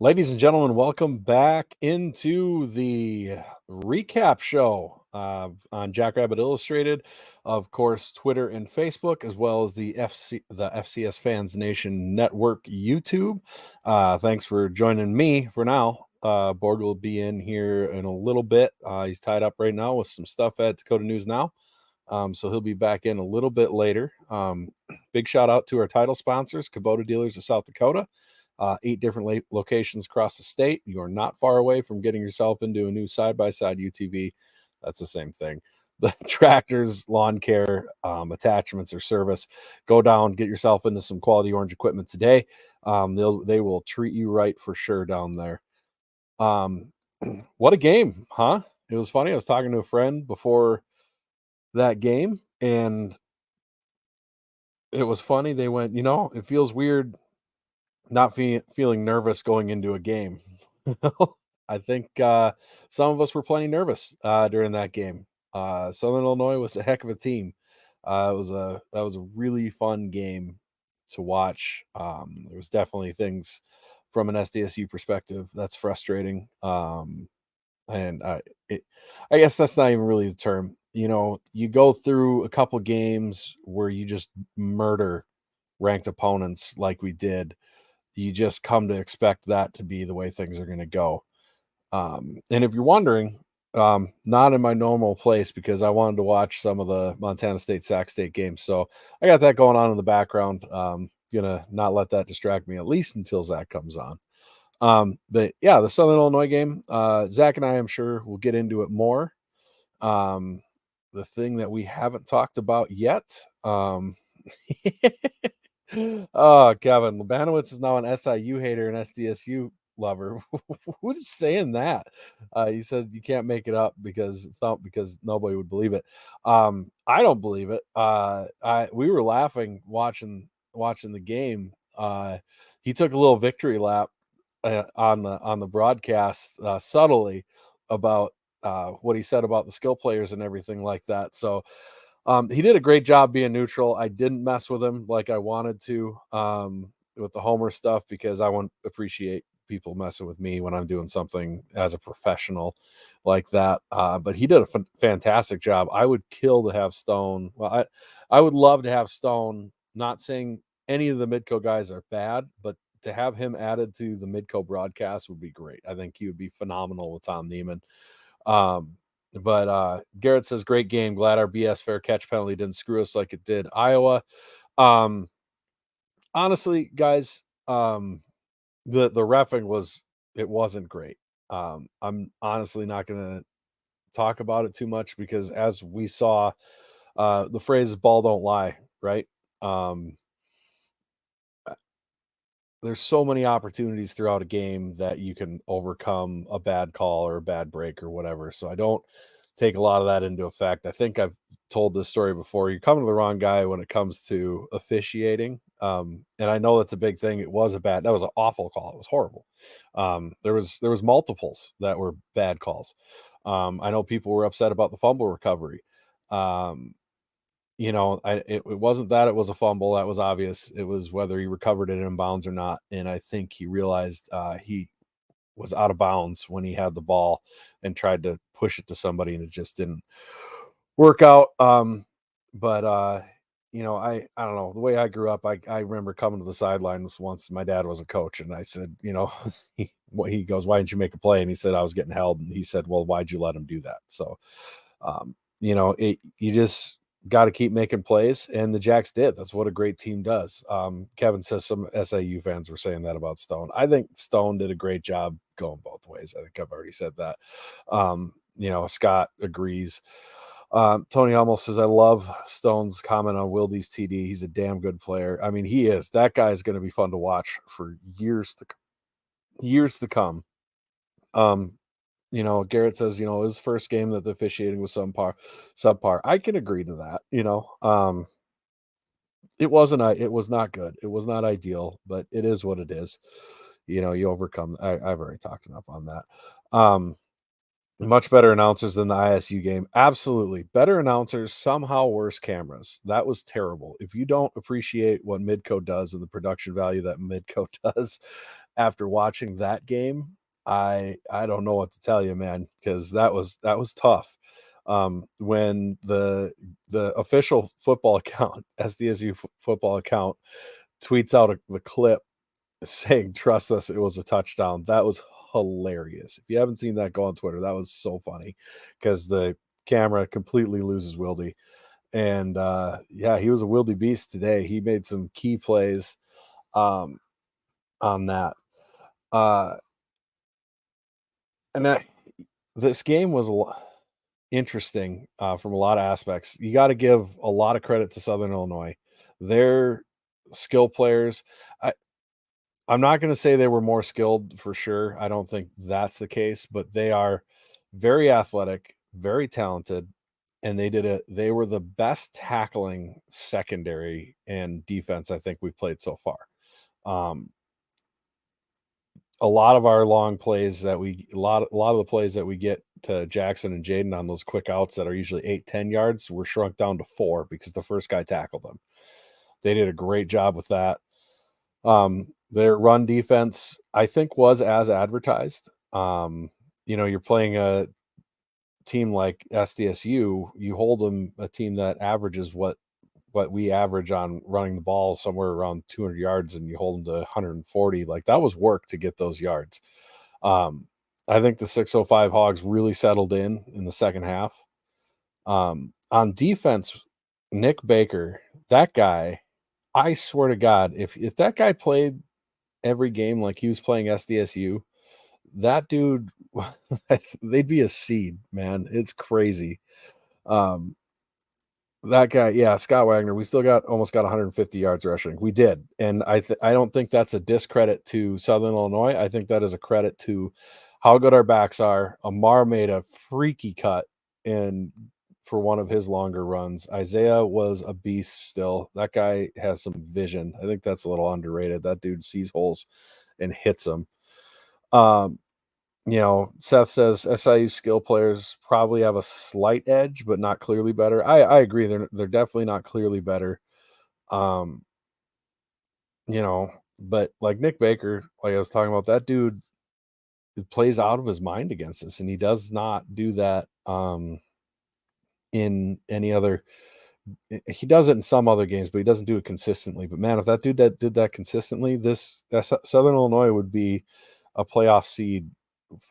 Ladies and gentlemen, welcome back into the recap show on Jackrabbit Illustrated, of course, Twitter and Facebook, as well as the FCS Fans Nation Network YouTube. Thanks for joining me for now. Borg will be in here in a little bit. He's tied up right now with some stuff at Dakota News Now. So he'll be back in a little bit later. Big shout out to our title sponsors, Kubota Dealers of South Dakota. 8 different locations across the state. You are not far away from getting yourself into a new side-by-side UTV. That's the same thing. The tractors, lawn care, attachments, or service. Go down, get yourself into some quality orange equipment today. They will treat you right for sure down there. What a game, huh? It was funny. I was talking to a friend before that game, and it was funny. They went, it feels weird not feeling nervous going into a game. I think some of us were plenty nervous during that game. Southern Illinois was a heck of a team. That was a really fun game to watch. There was definitely things from an SDSU perspective that's frustrating. And I guess that's not even really the term. You go through a couple games where you just murder ranked opponents like we did. You just come to expect that to be the way things are going to go. And if you're wondering, not in my normal place because I wanted to watch some of the Montana State Sac State games. So I got that going on in the background. Gonna not let that distract me, at least until Zach comes on. But yeah, the Southern Illinois game, Zach and I, I'm sure we'll get into it more. The thing that we haven't talked about yet, oh, Kevin Labanowitz is now an SIU hater and SDSU lover. Who's saying that? He says you can't make it up because nobody would believe it. I don't believe it. We were laughing watching the game. He took a little victory lap on the broadcast subtly about what he said about the skill players and everything like that. So he did a great job being neutral. I didn't mess with him like I wanted to with the Homer stuff because I won't appreciate people messing with me when I'm doing something as a professional like that. But he did a fantastic job. I would kill to have Stone. Well, I would love to have Stone. Not saying any of the Midco guys are bad, but to have him added to the Midco broadcast would be great. I think he would be phenomenal with Tom Neiman. But Garrett says, great game. Glad our BS fair catch penalty didn't screw us like it did Iowa. Honestly, guys, the reffing wasn't great. I'm honestly not going to talk about it too much because as we saw, the phrase ball don't lie, right? There's so many opportunities throughout a game that you can overcome a bad call or a bad break or whatever. So I don't take a lot of that into effect. I think I've told this story before. You're coming to the wrong guy when it comes to officiating. And I know that's a big thing. That was an awful call. It was horrible. There was multiples that were bad calls. I know people were upset about the fumble recovery. It wasn't that it was a fumble. That was obvious. It was whether he recovered it in bounds or not. And I think he realized he was out of bounds when he had the ball and tried to push it to somebody, and it just didn't work out. But I don't know. The way I grew up, I remember coming to the sidelines once. My dad was a coach, and I said, he goes, "Why didn't you make a play?" And he said, "I was getting held." And he said, "Well, why'd you let him do that?" So, you just got to keep making plays, and the Jacks did. That's what a great team does. Kevin says some SIU fans were saying that about Stone. I think Stone did a great job going both ways. I think I've already said that. Scott agrees. Tony Hummel says, I love Stone's comment on Wildy's TD. He's a damn good player. I mean, he is. That guy is going to be fun to watch for years to come. Garrett says, his first game that the officiating was subpar. I can agree to that. It was not good. It was not ideal, but it is what it is. You overcome. I've already talked enough on that. Much better announcers than the ISU game. Absolutely. Better announcers, somehow worse cameras. That was terrible. If you don't appreciate what Midco does and the production value that Midco does, after watching that game, I don't know what to tell you, man, because that was tough. When the official football account, SDSU football account, tweets out the clip saying, "Trust us, it was a touchdown." That was hilarious. If you haven't seen that, go on Twitter. That was so funny because the camera completely loses Wildy. And yeah, he was a Wildy beast today. He made some key plays um, on that. Uh, and that this game was interesting from a lot of aspects. You got to give a lot of credit to Southern Illinois. Their skill players. I'm not going to say they were more skilled for sure. I don't think that's the case, but they are very athletic, very talented, and they were the best tackling secondary and defense I think we've played so far. Um, a lot of our long plays that a lot of the plays that we get to Jackson and Jaden on those quick outs that are usually 8-10 yards were shrunk down to 4 because the first guy tackled them. They did a great job with that. Their run defense, I think, was as advertised. You're playing a team like SDSU, you hold them a team that averages what we average on running the ball somewhere around 200 yards, and you hold them to 140. Like that was work to get those yards. I think the 605 Hogs really settled in the second half. On defense, Nick Baker, that guy, I swear to God, if that guy played every game like he was playing SDSU, that dude, they'd be a seed, man. It's crazy. Um, that guy, yeah, Scott Wagner, we still almost got 150 yards rushing. We did, and I don't think that's a discredit to Southern Illinois. I think that is a credit to how good our backs are. Amar made a freaky cut in for one of his longer runs. Isaiah was a beast still. That guy has some vision. I think that's a little underrated. That dude sees holes and hits them. Seth says SIU skill players probably have a slight edge, but not clearly better. I agree. They're definitely not clearly better. Um, but like Nick Baker, like I was talking about, that dude plays out of his mind against us, and he does not do that in any other. He does it in some other games, but he doesn't do it consistently. But man, if that dude that did that consistently, Southern Illinois would be a playoff seed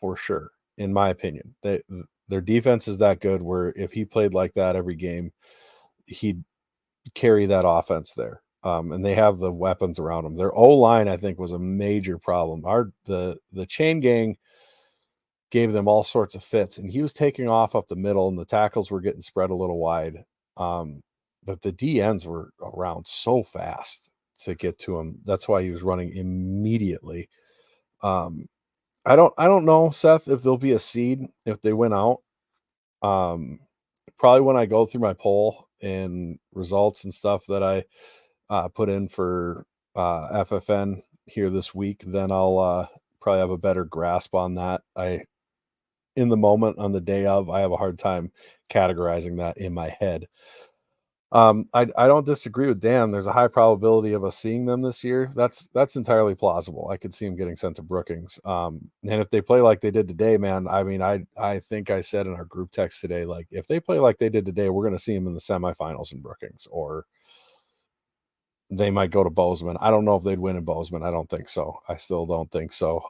for sure, in my opinion. Their defense is that good where if he played like that every game, he'd carry that offense there. And they have the weapons around them. Their O-line, I think, was a major problem. The chain gang gave them all sorts of fits, and he was taking off up the middle, and the tackles were getting spread a little wide. But the DNs were around so fast to get to him. That's why he was running immediately. I don't know, Seth, if there'll be a seed if they win out. Probably when I go through my poll and results and stuff that I put in for FFN here this week, then I'll probably have a better grasp on that. In the moment on the day of, I have a hard time categorizing that in my head. I don't disagree with Dan. There's a high probability of us seeing them this year. That's entirely plausible. I could see them getting sent to Brookings. And if they play like they did today, man, I mean, I think I said in our group text today, like if they play like they did today, we're going to see them in the semifinals in Brookings, or they might go to Bozeman. I don't know if they'd win in Bozeman. I don't think so. I still don't think so.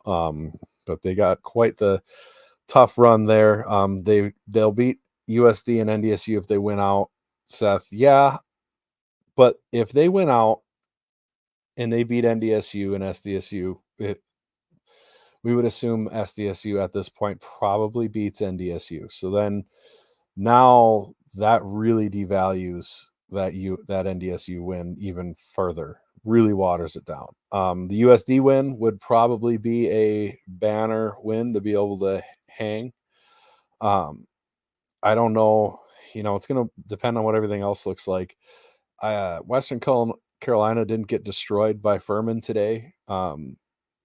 But they got quite the tough run there. They'll beat USD and NDSU if they win out. Seth, yeah, but if they win out and they beat NDSU and SDSU, we would assume SDSU at this point probably beats NDSU. So then now that really devalues that NDSU win even further, really waters it down. The USD win would probably be a banner win to be able to hang. I don't know. It's going to depend on what everything else looks like. Western Carolina didn't get destroyed by Furman today.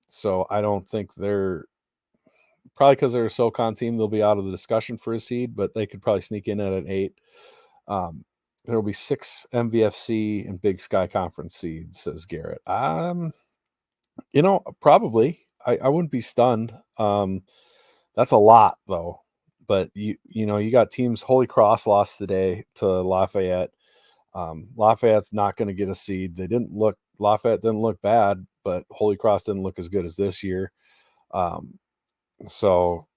So I don't think they're probably, because they're a SoCon team, they'll be out of the discussion for a seed, but they could probably sneak in at an 8. There will be 6 MVFC and Big Sky Conference seeds, says Garrett. Probably. I wouldn't be stunned. That's a lot though. But you got teams. Holy Cross lost today to Lafayette. Lafayette's not going to get a seed. Lafayette didn't look bad, but Holy Cross didn't look as good as this year. Um, so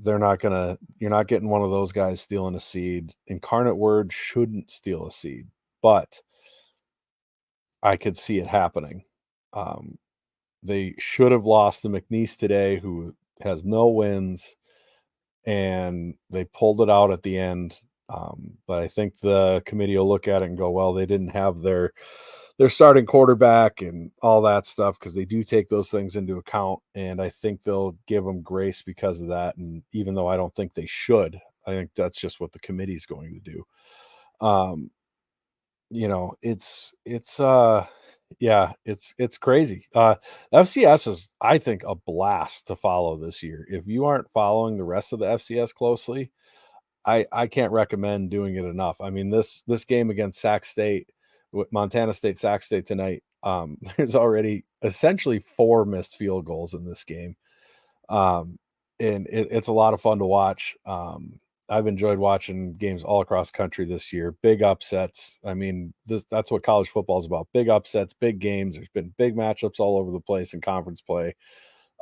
you're not getting one of those guys stealing a seed. Incarnate Word shouldn't steal a seed, but I could see it happening. Um, they should have lost to McNeese today, who has no wins, and they pulled it out at the end. But I think the committee will look at it and go, well, they didn't have their starting quarterback and all that stuff, because they do take those things into account. And I think they'll give them grace because of that. And even though I don't think they should, I think that's just what the committee's going to do. Um, it's crazy. FCS is, I think, a blast to follow this year. If you aren't following the rest of the FCS closely, I can't recommend doing it enough. I mean, this game against Sac State, with Montana State, Sac State tonight, there's already essentially 4 missed field goals in this game. Um, and it's a lot of fun to watch. I've enjoyed watching games all across country this year. Big upsets. I mean, that's what college football is about. Big upsets, big games. There's been big matchups all over the place in conference play,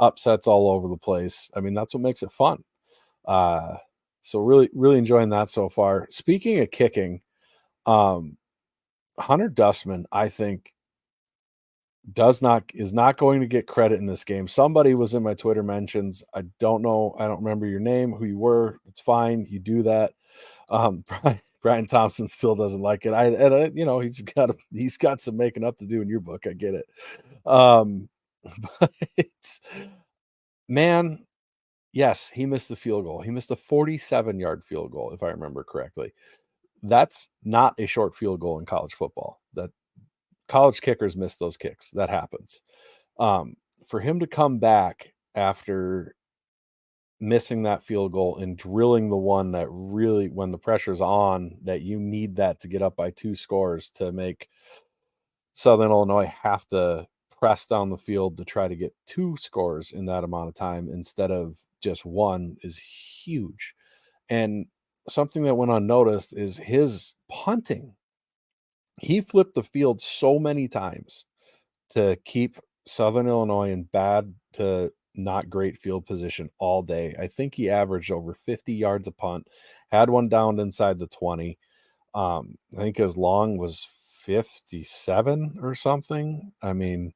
upsets all over the place. I mean, that's what makes it fun. So really, really enjoying that so far. Speaking of kicking, Hunter Dustman, I think, is not going to get credit in this game. Somebody was in my Twitter mentions. I don't know. I don't remember your name, who you were. It's fine. You do that. Brian Thompson still doesn't like it. He's got some making up to do in your book. I get it. But man, yes, he missed the field goal. He missed a 47-yard field goal, if I remember correctly. That's not a short field goal in college football. That college kickers miss those kicks. That happens. For him to come back after missing that field goal and drilling the one that really, when the pressure's on, that you need that to get up by 2 scores to make Southern Illinois have to press down the field to try to get 2 scores in that amount of time instead of just 1, is huge. And something that went unnoticed is his punting. He flipped the field so many times to keep Southern Illinois in bad to not great field position all day. I think he averaged over 50 yards a punt, had one down inside the 20. I think his long was 57 or something. I mean,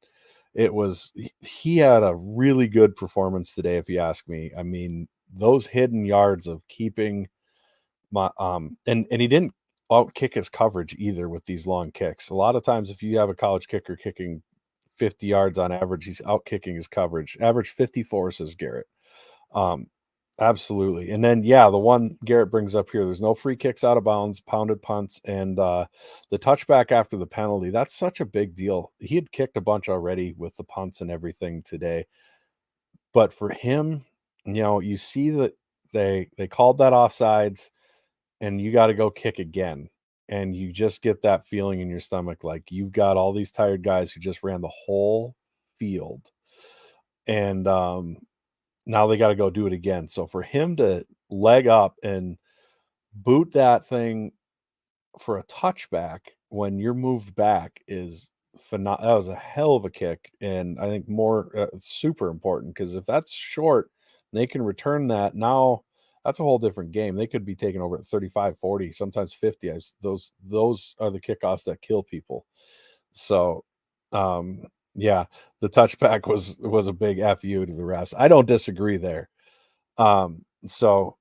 he had a really good performance today, if you ask me. I mean, those hidden yards of keeping and he didn't out kick his coverage either with these long kicks. A lot of times, if you have a college kicker kicking 50 yards on average, he's out kicking his coverage. Average 54, says Garrett. Absolutely. And then, the one Garrett brings up here, there's no free kicks out of bounds, pounded punts, and the touchback after the penalty. That's such a big deal. He had kicked a bunch already with the punts and everything today. But for him, you see that they called that offsides, and you got to go kick again. And you just get that feeling in your stomach, like you've got all these tired guys who just ran the whole field. And now they got to go do it again. So for him to leg up and boot that thing for a touchback when you're moved back is phenomenal. That was a hell of a kick. And I think more super important, because if that's short, they can return that. Now that's a whole different game. They could be taken over at 35, 40, sometimes 50. Those are the kickoffs that kill people. So, the touchback was a big FU to the refs. I don't disagree there. So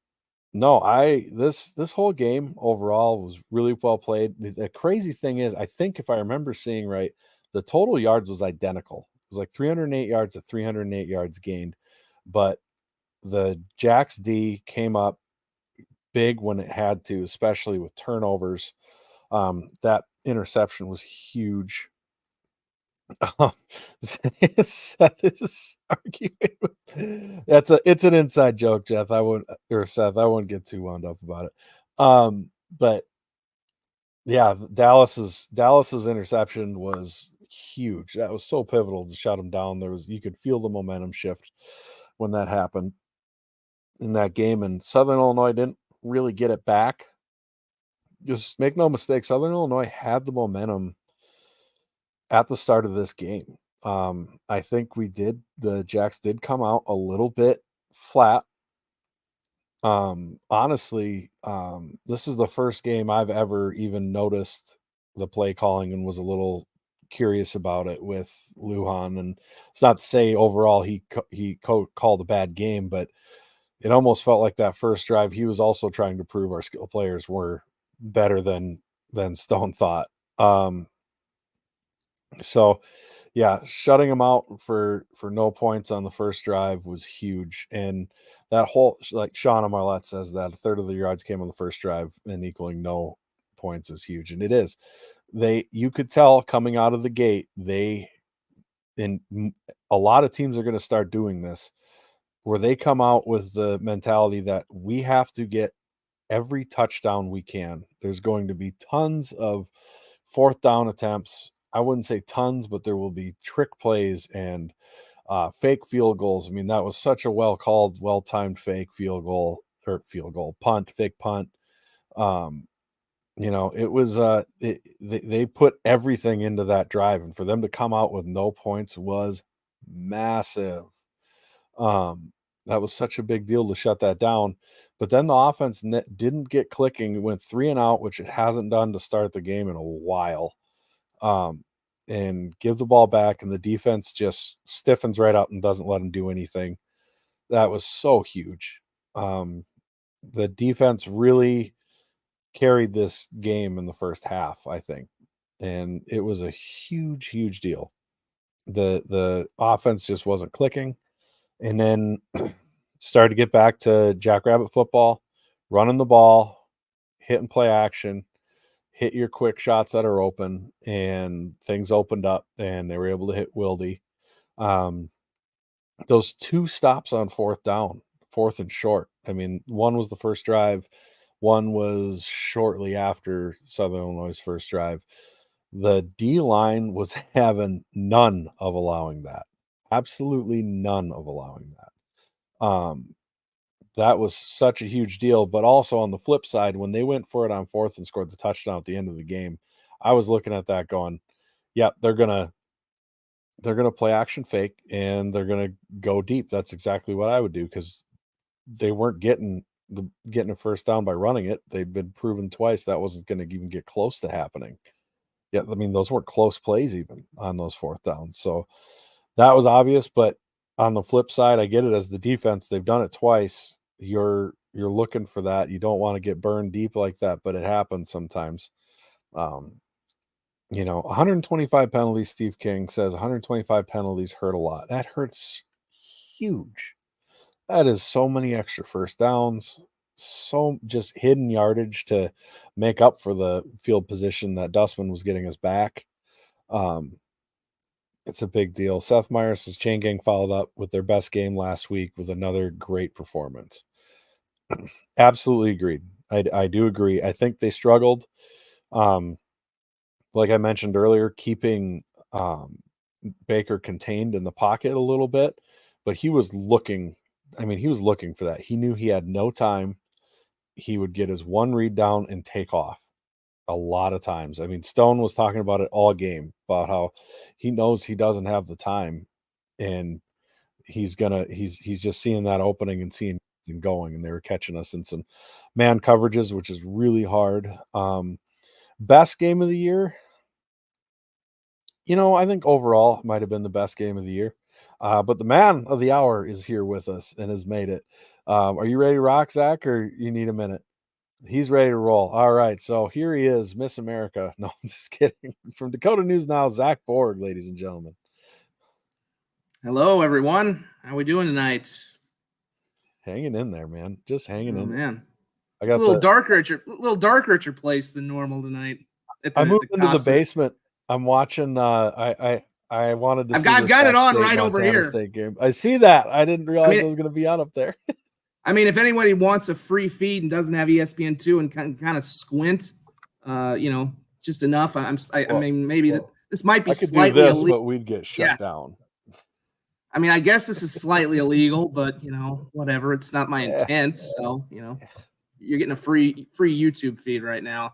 no, this whole game overall was really well played. The crazy thing is, I think if I remember seeing right, the total yards was identical. It was like 308 yards to 308 yards gained, but the Jacks D came up big when it had to, especially with turnovers. That interception was huge. Seth is arguing with, it's an inside joke, Seth. I wouldn't get too wound up about it. But yeah, Dallas's interception was huge. That was so pivotal to shut them down. You could feel the momentum shift when that happened in that game, and Southern Illinois didn't really get it back. Just make no mistake, Southern Illinois had the momentum at the start of this game. I think the Jacks did come out a little bit flat. Honestly, this is the first game I've ever even noticed the play calling and was a little curious about it with Lujan. And it's not to say overall he called a bad game, but it almost felt like that first drive he was also trying to prove our skill players were better than Stone thought. So yeah, shutting them out for no points on the first drive was huge. And that whole, like Sean Marlette says, that a third of the yards came on the first drive and equaling no points is huge. And it is. You could tell coming out of the gate, and a lot of teams are going to start doing this, where they come out with the mentality that we have to get every touchdown we can. There's going to be tons of fourth down attempts. I wouldn't say tons, but there will be trick plays and fake field goals. I mean, that was such a well-called, well-timed fake punt, fake punt. It was they put everything into that drive, and for them to come out with no points was massive. That was such a big deal to shut that down. But then the offense didn't get clicking. It went 3 and out, which it hasn't done to start the game in a while. And give the ball back, and the defense just stiffens right up and doesn't let them do anything. That was so huge. The defense really carried this game in the first half, I think. And it was a huge, huge deal. The offense just wasn't clicking. And then started to get back to Jackrabbit football, running the ball, hit and play action, hit your quick shots that are open, and things opened up, and they were able to hit Wildy. Those 2 stops on fourth down, fourth and short. I mean, one was the first drive, one was shortly after Southern Illinois' first drive. The D-line was having none of allowing that. Absolutely none of allowing that. That was such a huge deal. But also on the flip side, when they went for it on fourth and scored the touchdown at the end of the game, I was looking at that going, yep, they're gonna play action fake and they're gonna go deep. That's exactly what I would do, because they weren't getting a first down by running it. They'd been proven twice that wasn't going to even get close to happening. Yeah, I mean, those weren't close plays even on those fourth downs. So that was obvious. But on the flip side, I get it as the defense. They've done it twice. You're looking for that. You don't want to get burned deep like that, but it happens sometimes. 125 penalties. Steve King says 125 penalties hurt a lot. That hurts huge. That is so many extra first downs, so just hidden yardage to make up for the field position that Dustman was getting us back. It's a big deal. Seth Myers' says Chain Gang followed up with their best game last week with another great performance. Absolutely agreed. I do agree. I think they struggled. Like I mentioned earlier, keeping Baker contained in the pocket a little bit, but he was looking for that. He knew he had no time. He would get his one read down and take off a lot of times. I mean, Stone was talking about it all game, about how he knows he doesn't have the time, and he's just seeing that opening and seeing him going, and they were catching us in some man coverages, which is really hard. Best game of the year, I think overall it might have been the best game of the year. But the man of the hour is here with us and has made it. Are you ready to rock, Zach, or you need a minute? He's ready to roll. All right. So here he is, Miss America. No, I'm just kidding. From Dakota News Now, Zach Borg, ladies and gentlemen. Hello, everyone. How we doing tonight? Hanging in there, man. Just hanging in. Man. I got a little darker at your place than normal tonight. I moved into the basement. I'm watching. I wanted to. I've got it on right over here. State game. I see that. I didn't realize it was going to be on up there. I mean, if anybody wants a free feed and doesn't have ESPN2 and kind of squint, just enough. I mean, maybe this might be I could do slightly this, illegal. but we'd get shut down. I mean, I guess this is slightly illegal, but whatever. It's not my Yeah. intent. So, you're getting a free YouTube feed right now.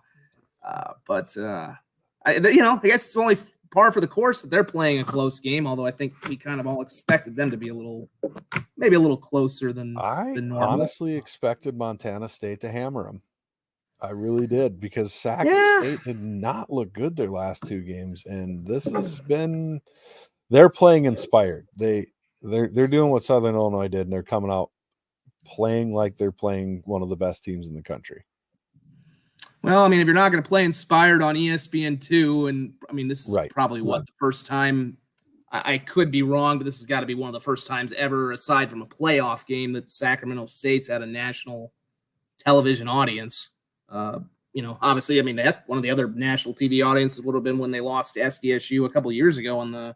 I guess it's only par for the course that they're playing a close game. Although I think we kind of all expected them to be maybe a little closer than normal. Honestly expected Montana State to hammer them. I really did, because Sac State did not look good their last 2 games, and this has been. They're playing inspired. They're doing what Southern Illinois did, and they're coming out playing like they're playing one of the best teams in the country. Well, I mean, if you're not going to play inspired on ESPN2, and I mean, this is probably the first time. I could be wrong, but this has got to be one of the first times ever, aside from a playoff game, that Sacramento State's had a national television audience. Obviously, I mean, one of the other national TV audiences would have been when they lost to SDSU a couple of years ago in the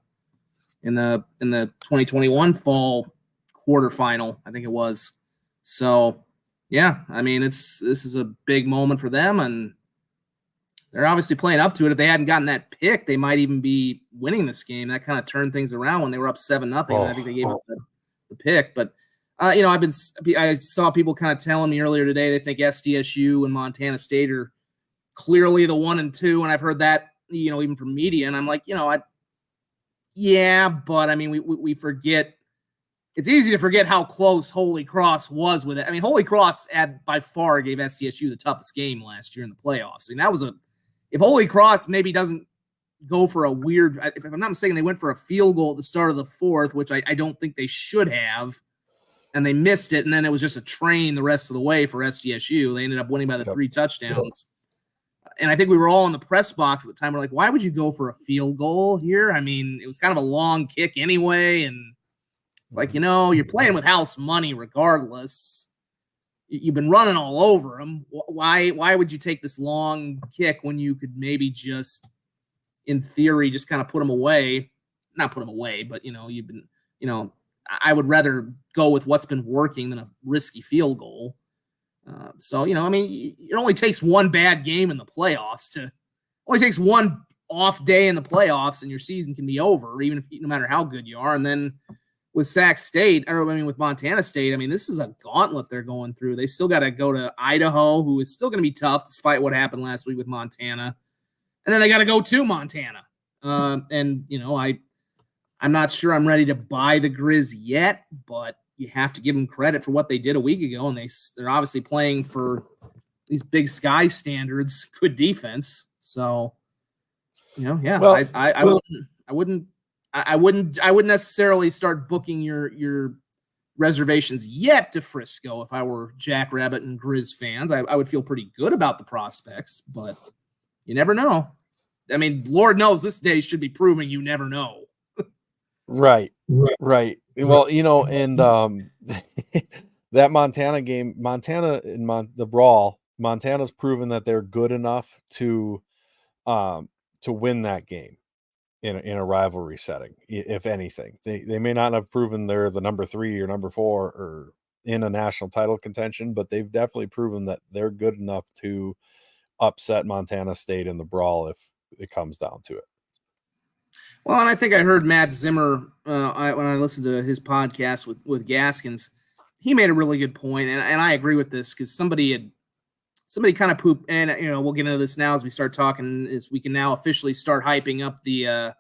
2021 fall quarterfinal, I think it was. So, yeah, I mean, this is a big moment for them, and they're obviously playing up to it. If they hadn't gotten that pick, they might even be winning this game. That kind of turned things around when they were up 7-0. I think they gave up the pick, but. I saw people kind of telling me earlier today they think SDSU and Montana State are clearly the 1 and 2, and I've heard that even from media, and I'm like, but I mean we forget. It's easy to forget how close Holy Cross was with it. I mean, Holy Cross by far gave SDSU the toughest game last year in the playoffs. I mean, if Holy Cross maybe doesn't go for a weird, if I'm not mistaken, they went for a field goal at the start of the 4th, which I don't think they should have. And they missed it, and then it was just a train the rest of the way for SDSU. They ended up winning by the 3 touchdowns. And I think we were all in the press box at the time. We're like, why would you go for a field goal here? I mean, it was kind of a long kick anyway, and it's like, you're playing with house money regardless. You've been running all over them. Why would you take this long kick when you could maybe just, in theory, just kind of put them away? Not put them away, but, you've been, I would rather go with what's been working than a risky field goal. I mean, it only takes one bad game in the playoffs only takes one off day in the playoffs and your season can be over, even if no matter how good you are. And then with with Montana State, I mean, this is a gauntlet they're going through. They still got to go to Idaho, who is still going to be tough despite what happened last week with Montana. And then they got to go to Montana. I'm not sure I'm ready to buy the Grizz yet, but you have to give them credit for what they did a week ago, and they're obviously playing for these Big Sky standards, good defense. So, well, I wouldn't necessarily start booking your reservations yet to Frisco if I were Jackrabbit and Grizz fans. I would feel pretty good about the prospects, but you never know. I mean, Lord knows this day should be proving you never know. Right. Well, and that Montana game, Montana in the brawl, Montana's proven that they're good enough to win that game in a rivalry setting. If anything, they may not have proven they're the number 3 or number 4 or in a national title contention, but they've definitely proven that they're good enough to upset Montana State in the brawl if it comes down to it. Well, and I think I heard Matt Zimmer when I listened to his podcast with Gaskins. He made a really good point, and I agree with this because somebody kind of pooped. And we'll get into this now as we start talking. Is we can now officially start hyping up the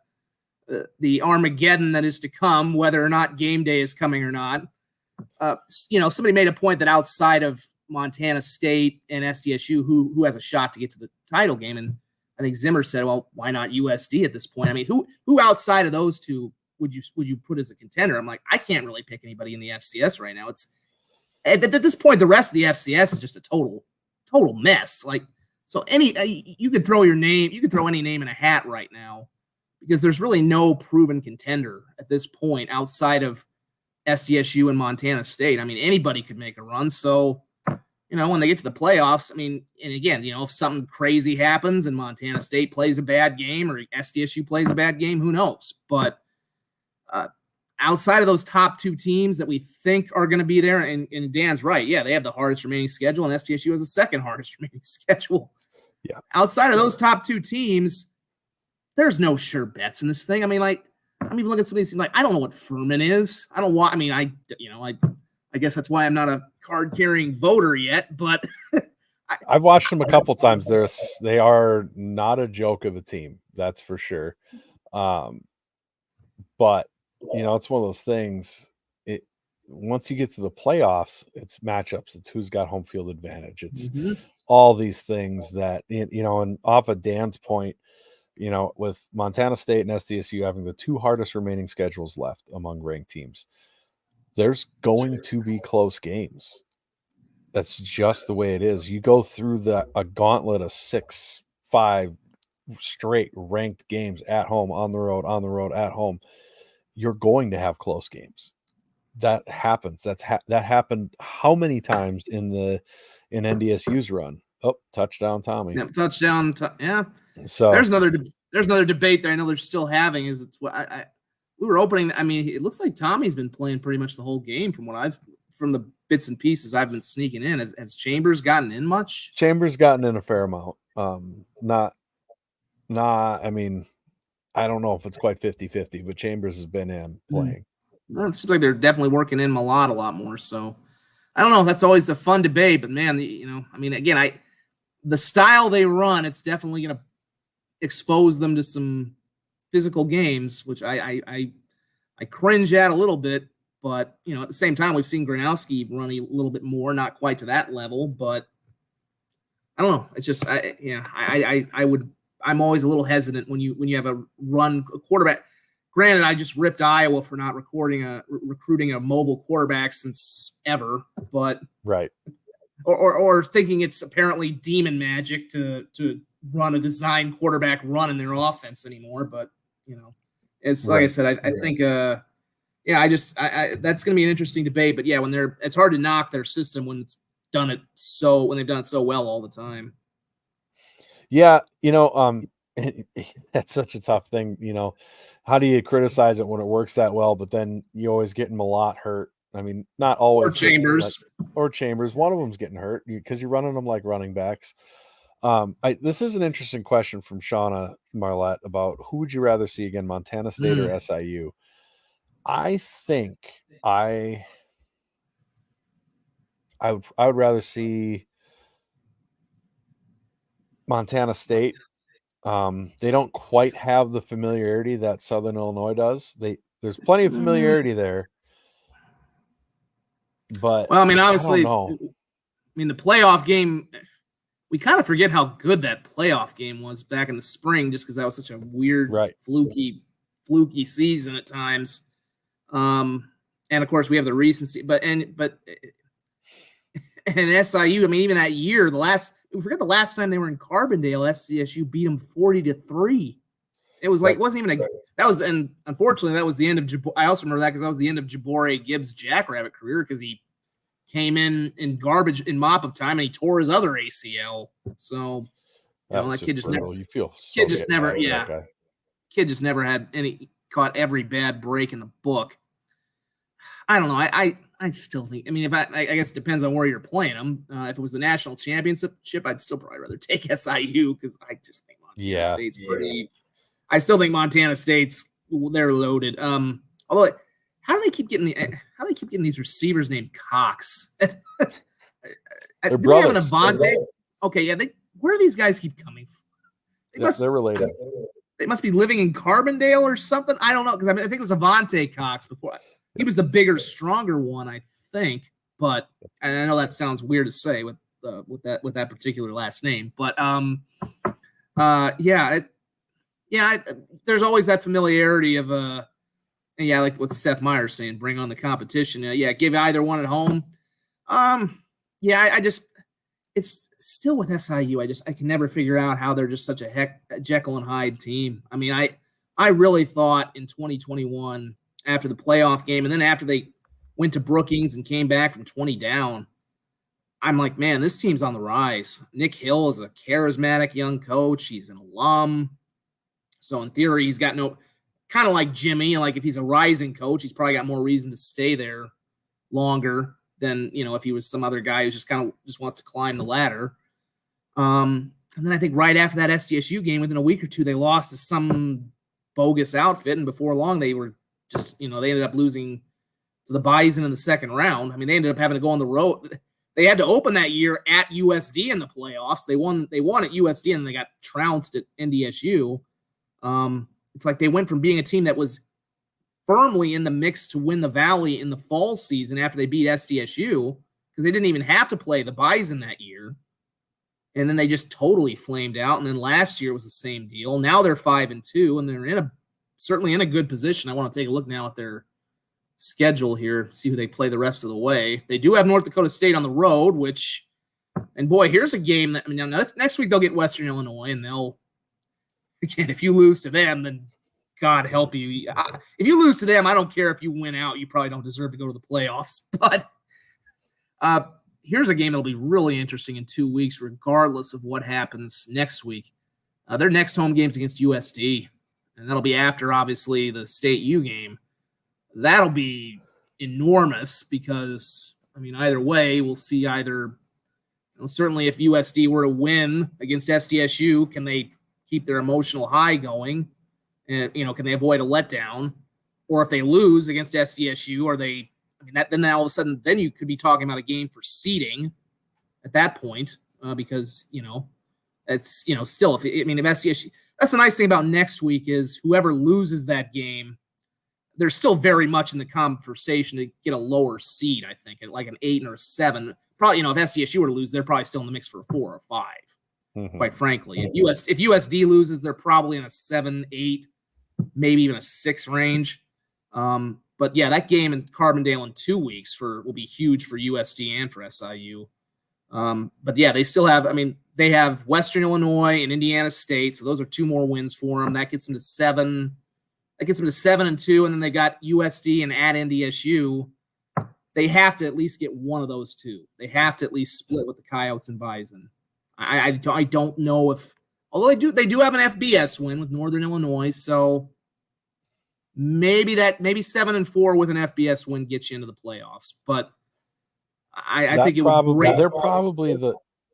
Armageddon that is to come, whether or not game day is coming or not. Somebody made a point that outside of Montana State and SDSU, who has a shot to get to the title game, and I think Zimmer said, well, why not USD at this point? I mean, who outside of those two would you put as a contender? I'm like, I can't really pick anybody in the FCS right now. It's at this point, the rest of the FCS is just a total mess. Like, so you could throw any name in a hat right now because there's really no proven contender at this point outside of SDSU and Montana State. I mean, anybody could make a run. So, when they get to the playoffs, I mean, and again, if something crazy happens and Montana State plays a bad game or SDSU plays a bad game, who knows? But outside of those top 2 teams that we think are going to be there, and Dan's right, yeah, they have the hardest remaining schedule, and SDSU has the second hardest remaining schedule. Yeah. Outside of those top 2 teams, there's no sure bets in this thing. I mean, like, I'm even looking at some of these, like, I don't know what Furman is. I don't want, I mean, I guess that's why I'm not a card carrying voter yet, but I've watched them a couple times. They are not a joke of a team. That's for sure. But it's one of those things. Once you get to the playoffs, it's matchups. It's who's got home field advantage. It's all these things that, and off of Dan's point, with Montana State and SDSU having the two hardest remaining schedules left among ranked teams, there's going to be close games. That's just the way it is. You go through a gauntlet of 6-5 straight ranked games at home, on the road, at home. You're going to have close games. That happens. That happened how many times in NDSU's run? Oh, touchdown, Tommy. Yeah, touchdown. Yeah. So there's another debate that I know they're still having. Is it's what we were opening. I mean, it looks like Tommy's been playing pretty much the whole game from the bits and pieces I've been sneaking in. Has Chambers gotten in much? Chambers gotten in a fair amount. Not. I mean, I don't know if it's quite 50-50, but Chambers has been in playing. It seems like they're definitely working in him a lot more. So I don't know. That's always a fun debate, but man, I mean, again, the style they run, it's definitely going to expose them to some physical games, which I cringe at a little bit. But at the same time, we've seen Gronowski run a little bit more, not quite to that level, but I don't know. It's just I'm always a little hesitant when you have a quarterback. Granted, I just ripped Iowa for not recruiting a mobile quarterback since ever, but right. Or thinking it's apparently demon magic to run a design quarterback run in their offense anymore. But it's like I said, I think that's going to be an interesting debate. But yeah, it's hard to knock their system when they've done it so well all the time. Yeah, that's such a tough thing. How do you criticize it when it works that well, but then you always get Malott hurt? I mean, not always. Or Chambers. One of them's getting hurt because you're running them like running backs. This is an interesting question from Shauna Marlette about who would you rather see again, Montana State or SIU? I think I would rather see Montana State. They don't quite have the familiarity that Southern Illinois does. There's plenty of familiarity there. But well, I mean, obviously, the playoff game, we kind of forget how good that playoff game was back in the spring, just because that was such a weird, fluky season at times. And of course, we have the recency, but SIU, I mean, even that year, we forget the last time they were in Carbondale, SDSU beat them 40-3. It was like, it wasn't even and unfortunately, that was the end of, I also remember that because that was the end of Jabore Gibbs' Jackrabbit career because he came in garbage in mop-up time and he tore his other ACL. So, that kid just never, kid just never had caught every bad break in the book. I don't know. I still think, I mean, I guess it depends on where you're playing them. If it was the national championship, I'd still probably rather take SIU because I just think Montana State's pretty. I still think Montana State's, they're loaded. Although, how do they keep getting these receivers named Cox? They're brothers. They have an Avante? Okay, yeah. Where do these guys keep coming from? They're related. They must be living in Carbondale or something. I don't know because I think it was Avante Cox before. He was the bigger, stronger one, I think. But and I know that sounds weird to say with that particular last name, but there's always that familiarity of like what Seth Meyer's saying, bring on the competition. Give either one at home. It's still with SIU. I can never figure out how they're just such a Jekyll and Hyde team. I mean, I really thought in 2021 after the playoff game, and then after they went to Brookings and came back from 20 down, I'm like, man, this team's on the rise. Nick Hill is a charismatic young coach. He's an alum. So in theory, he's got kind of like Jimmy, and like if he's a rising coach, he's probably got more reason to stay there longer than, if he was some other guy who just wants to climb the ladder. And then I think right after that SDSU game, within a week or two, they lost to some bogus outfit. And before long, they were just, they ended up losing to the Bison in the second round. I mean, they ended up having to go on the road. They had to open that year at USD in the playoffs. They won at USD, and they got trounced at NDSU. It's like they went from being a team that was firmly in the mix to win the Valley in the fall season after they beat SDSU, because they didn't even have to play the Bison that year. And then they just totally flamed out. And then last year was the same deal. Now they're 5-2, and they're certainly in a good position. I want to take a look now at their schedule here, see who they play the rest of the way. They do have North Dakota State on the road, and boy, here's a game that, now next week they'll get Western Illinois, and again, if you lose to them, then God help you. If you lose to them, I don't care if you win out. You probably don't deserve to go to the playoffs. But here's a game that'll be really interesting in 2 weeks, regardless of what happens next week. Their next home game's against USD, and that'll be after, obviously, the State U game. That'll be enormous because, either way, we'll see certainly if USD were to win against SDSU, can they keep their emotional high going? And, can they avoid a letdown? Or if they lose against SDSU, then all of a sudden, then you could be talking about a game for seeding at that point, because, it's, still, if SDSU, that's the nice thing about next week is whoever loses that game, they're still very much in the conversation to get a lower seed, I think, at like an 8 or a 7. Probably, if SDSU were to lose, they're probably still in the mix for a 4 or 5, quite frankly. If USD loses, they're probably in a 7, 8, maybe even a 6 range. But yeah, that game in Carbondale in 2 weeks will be huge for USD and for SIU. But yeah, they still have, they have Western Illinois and Indiana State, so those are 2 more wins for them. That gets them to 7. That gets them to 7-2, and then they got USD and at NDSU. They have to at least get one of those 2. They have to at least split with the Coyotes and Bison. I don't know if, although they do have an FBS win with Northern Illinois, so maybe 7-4 with an FBS win gets you into the playoffs. But I think it would be great. They're probably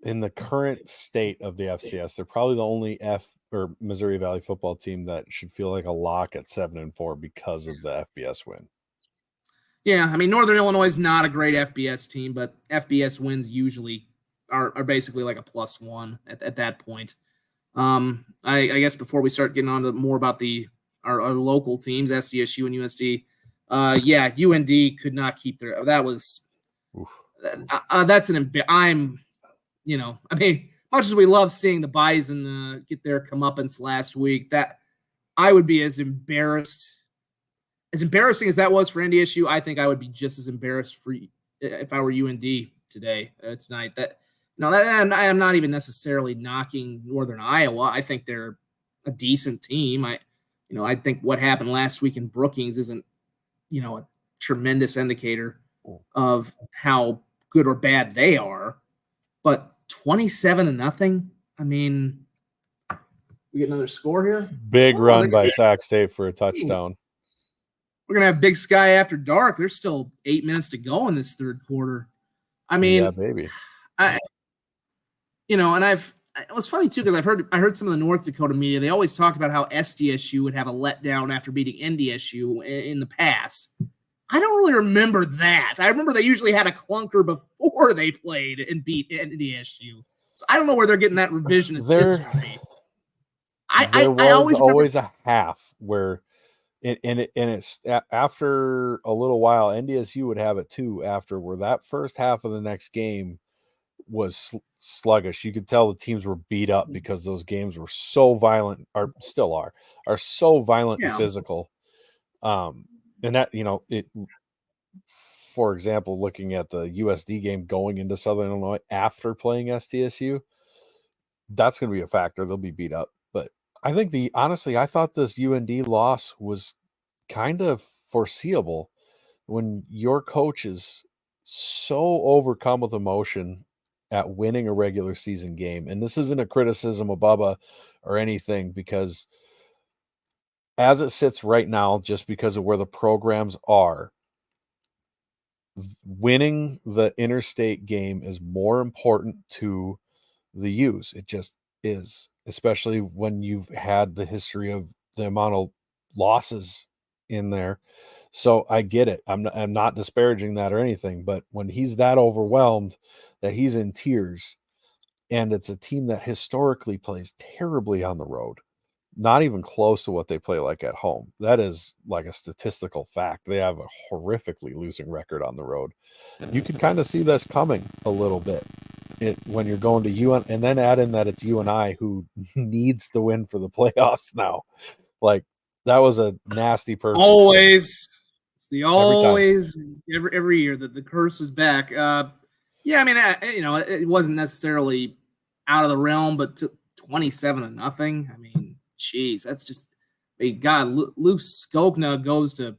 in the current state of the FCS, they're probably the only Missouri Valley football team that should feel like a lock at 7-4 because of the FBS win. Yeah, Northern Illinois is not a great FBS team, but FBS wins usually are basically like a +1 at that point. I guess before we start getting on to more about our local teams, SDSU and USD, UND could not keep their. That was that's an. Much as we love seeing the Bison get their comeuppance last week, that I would be as embarrassing as that was for NDSU. I think I would be just as embarrassed if I were UND today, tonight. I am not even necessarily knocking Northern Iowa. I think they're a decent team. I think what happened last week in Brookings isn't, a tremendous indicator of how good or bad they are, but 27-0. We get another score here. Big run by Sac State for a touchdown. We're gonna have Big Sky after dark. There's still 8 minutes to go in this third quarter. Yeah, baby. It was funny too, because I heard some of the North Dakota media. They always talked about how SDSU would have a letdown after beating NDSU in the past. I don't really remember that. I remember they usually had a clunker before they played and beat NDSU. So I don't know where they're getting that revisionist history. There was always a half where, it's after a little while, NDSU would have it too. After where that first half of the next game was sluggish, you could tell the teams were beat up because those games were so violent, or still are so violent and physical. And that, for example, looking at the USD game going into Southern Illinois after playing SDSU, that's going to be a factor. They'll be beat up. But I think honestly, I thought this UND loss was kind of foreseeable when your coach is so overcome with emotion at winning a regular season game. And this isn't a criticism of Bubba or anything, because as it sits right now, just because of where the programs are, winning the interstate game is more important to the U's. is, especially when you've had the history of the amount of losses in there. So I get it. I'm not disparaging that or anything, but when he's that overwhelmed that he's in tears, and it's a team that historically plays terribly on the road, not even close to what they play like at home. That is like a statistical fact. They have a horrifically losing record on the road. You can kind of see this coming a little bit when you're going to UN, and then add in that it's UNI who needs to win for the playoffs now. Like, that was a nasty perfect. Always. It's the always every year that the curse is back. Yeah, I mean, it wasn't necessarily out of the realm, but 27-0. I mean, geez, that's just. God, Luke Skokna goes to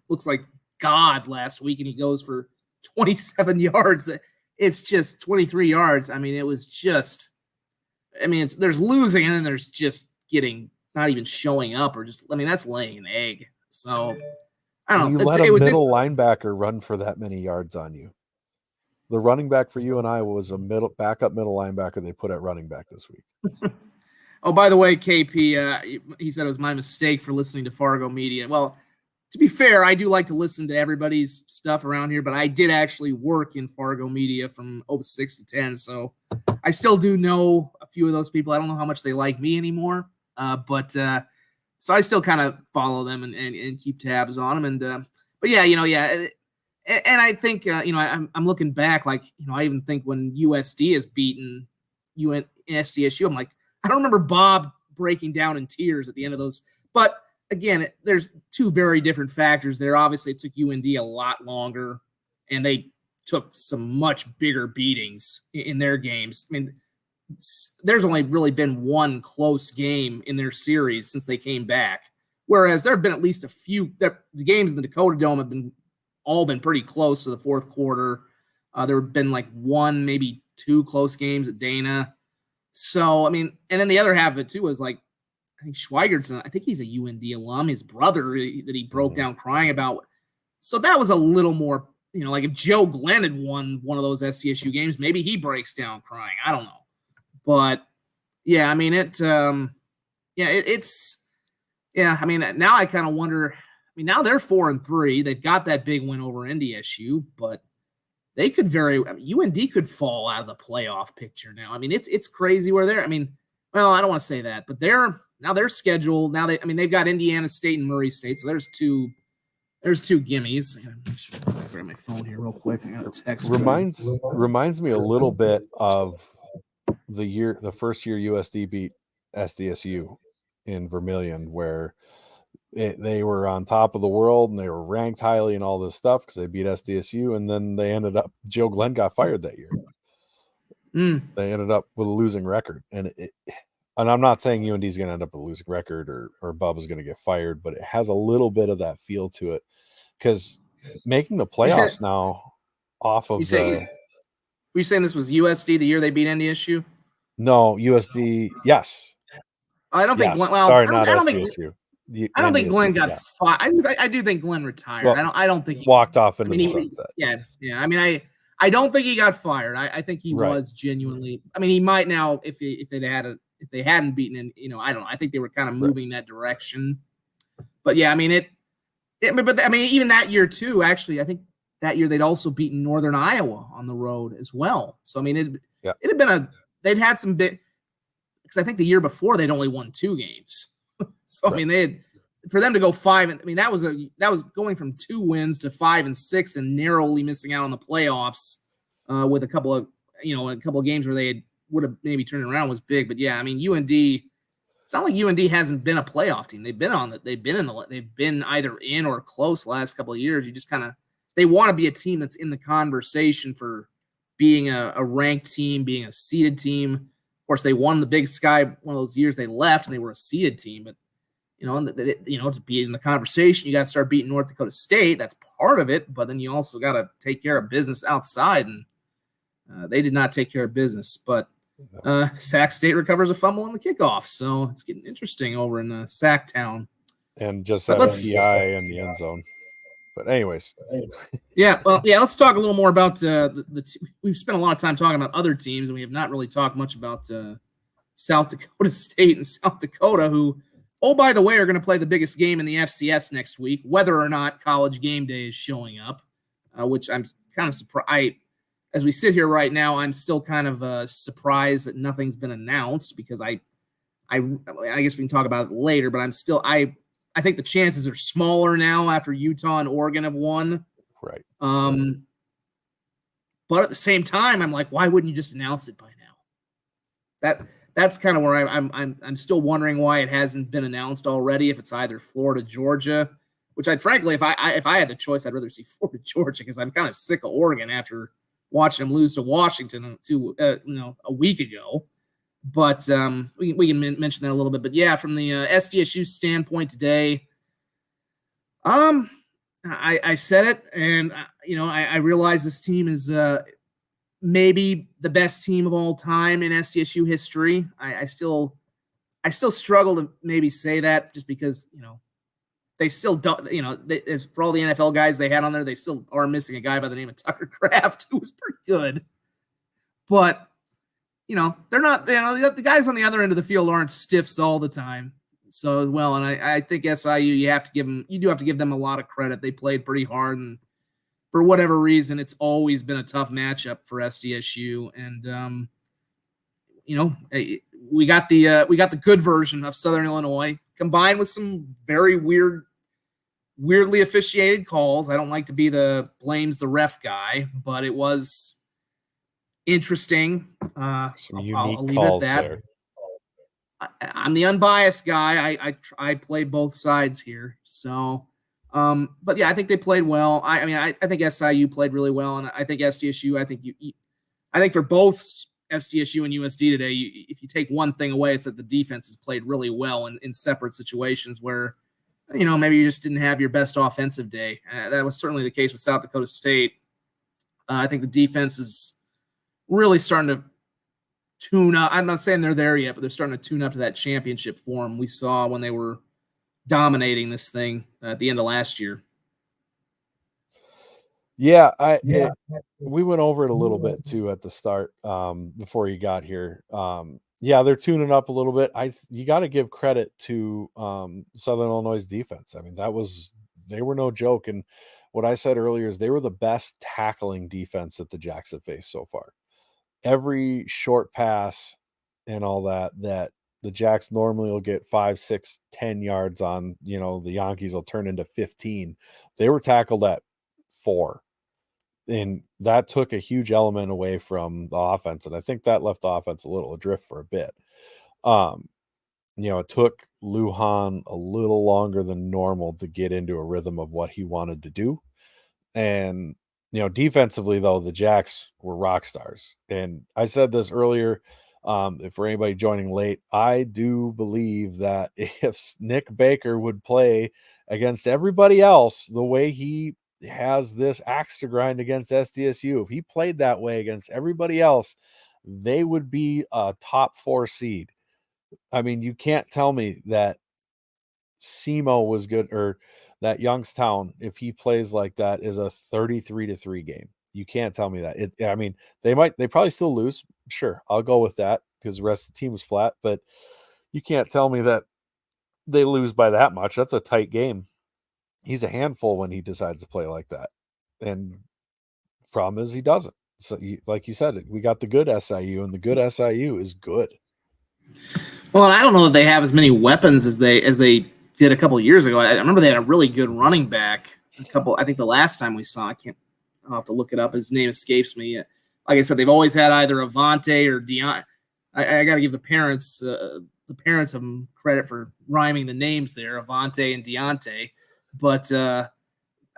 looks like God last week, and he goes for 27 yards. It's just 23 yards. I mean, it was just. I mean, there's losing, and then there's just getting not even showing up, or just. I mean, that's laying an egg. So I don't know. You let a middle linebacker run for that many yards on you. The running back for UNI was a backup middle linebacker they put at running back this week. Oh, by the way, KP, he said it was my mistake for listening to Fargo Media. Well, to be fair, I do like to listen to everybody's stuff around here, but I did actually work in Fargo Media from 06 to 10, so I still do know a few of those people. I don't know how much they like me anymore, but so I still kind of follow them and keep tabs on them. But yeah, and I think I'm looking back, like I even think when USD has beaten SDSU, I'm like, I don't remember Bob breaking down in tears at the end of those. But again, there's two very different factors there. Obviously, it took UND a lot longer, and they took some much bigger beatings in their games. I mean, there's only really been one close game in their series since they came back, whereas there have been at least a few. The games in the Dakota Dome have all been pretty close to the fourth quarter. There have been like one, maybe two close games at Dana. So, I mean, and then the other half of it, too, was like, I think Schweigertson, I think he's a UND alum, his brother that he broke down crying about. So that was a little more, like if Joe Glenn had won one of those SDSU games, maybe he breaks down crying. I don't know. But, yeah, I mean, I mean, now I kind of wonder, now they're 4-3. They've got that big win over NDSU, but they could UND could fall out of the playoff picture now. I mean, it's crazy where they're. I mean, well, I don't want to say that, but they're scheduled. Now they've got Indiana State and Murray State, so there's two gimmies. I gotta grab my phone here real quick. I got a text. Reminds me a little bit of the first year USD beat SDSU in Vermilion, where they were on top of the world and they were ranked highly and all this stuff because they beat SDSU, and then they ended up. Joe Glenn got fired that year. They ended up with a losing record, and I'm not saying UND is going to end up with a losing record or Bub is going to get fired, but it has a little bit of that feel to it because making the playoffs now off of were you saying this was USD the year they beat NDSU? No, USD. Yes. I don't think. Yes. Well, sorry, I not don't SDSU. think. I don't think Glenn got fired. I do think Glenn retired. Well, I don't think he walked off into the sunset. Yeah. I mean, I don't think he got fired. I think he was genuinely. I mean, he might now if they hadn't beaten. I don't know. I think they were kind of moving that direction. But yeah, I mean But I mean, even that year too. Actually, I think that year they'd also beaten Northern Iowa on the road as well. So I mean, it had been they'd had some bit because I think the year before they'd only won 2 games. So I mean, for them to go 5, and I mean that was going from 2 wins to 5 and 6, and narrowly missing out on the playoffs with a couple of games where they would have maybe turned it around was big. But yeah, I mean UND. It's not like UND hasn't been a playoff team. They've been either in or close the last couple of years. You just they want to be a team that's in the conversation for being a ranked team, being a seeded team. Of course, they won the Big Sky one of those years they left, and they were a seeded team. But to be in the conversation, you got to start beating North Dakota State. That's part of it. But then you also got to take care of business outside, and they did not take care of business. But Sac State recovers a fumble on the kickoff, so it's getting interesting over in Sac Town. And just had a PI in the end zone. But anyways, let's talk a little more about we've spent a lot of time talking about other teams, and we have not really talked much about South Dakota State and South Dakota, who, oh, by the way, are going to play the biggest game in the FCS next week, whether or not College Game Day is showing up, which I'm kind of surprised. As we sit here right now, I'm still kind of surprised that nothing's been announced, because I guess we can talk about it later, but I think the chances are smaller now after Utah and Oregon have won. Right. But at the same time, I'm like, why wouldn't you just announce it by now? That's kind of where I'm still wondering why it hasn't been announced already. If it's either Florida, Georgia, which I'd frankly, if I had the choice, I'd rather see Florida, Georgia, because I'm kind of sick of Oregon after watching them lose to Washington a week ago. But we can mention that a little bit. But yeah, from the SDSU standpoint today, I said it, and I realize this team is maybe the best team of all time in SDSU history. I still struggle to maybe say that, just because they still don't. For all the NFL guys they had on there, they still are missing a guy by the name of Tucker Kraft, who was pretty good. But they're not. The guys on the other end of the field aren't stiffs all the time. So, and I think SIU, you do have to give them a lot of credit. They played pretty hard, and for whatever reason, it's always been a tough matchup for SDSU. And we got the good version of Southern Illinois, combined with some very weirdly officiated calls. I don't like to be the blames the ref guy, but it was interesting. Some unique I'll leave calls it at that. there. I'm the unbiased guy. I play both sides here. So, but yeah, I think they played well. I think SIU played really well, and I think SDSU. I think for both SDSU and USD today, if you take one thing away, it's that the defense has played really well in separate situations where, maybe you just didn't have your best offensive day. That was certainly the case with South Dakota State. I think the defense is really starting to tune up. I'm not saying they're there yet, but they're starting to tune up to that championship form we saw when they were dominating this thing at the end of last year. Yeah, we went over it a little bit too at the start before you got here. Yeah, they're tuning up a little bit. You got to give credit to Southern Illinois' defense. I mean, they were no joke. And what I said earlier is they were the best tackling defense that the Jacks have faced so far. Every short pass and all that the Jacks normally will get 5, 6, 10 yards on, the Yankees will turn into 15. They were tackled at 4. And that took a huge element away from the offense. And I think that left the offense a little adrift for a bit. It took Lujan a little longer than normal to get into a rhythm of what he wanted to do. And, defensively, though, the Jacks were rock stars. And I said this earlier, for anybody joining late, I do believe that if Nick Baker would play against everybody else the way he has this axe to grind against SDSU, if he played that way against everybody else, they would be a top 4 seed. I mean, you can't tell me that SEMO was good, or that Youngstown, if he plays like that, is a 33-3 game. You can't tell me that. They probably still lose. Sure, I'll go with that because the rest of the team was flat, but you can't tell me that they lose by that much. That's a tight game. He's a handful when he decides to play like that. And problem is he doesn't. So like you said, we got the good SIU, and the good SIU is good. Well, I don't know that they have as many weapons as they did a couple of years ago. I remember they had a really good running back. I think the last time we saw, I'll have to look it up. His name escapes me. Like I said, they've always had either Avante or Deon. I got to give the parents of them credit for rhyming the names there, Avante and Deontay. But I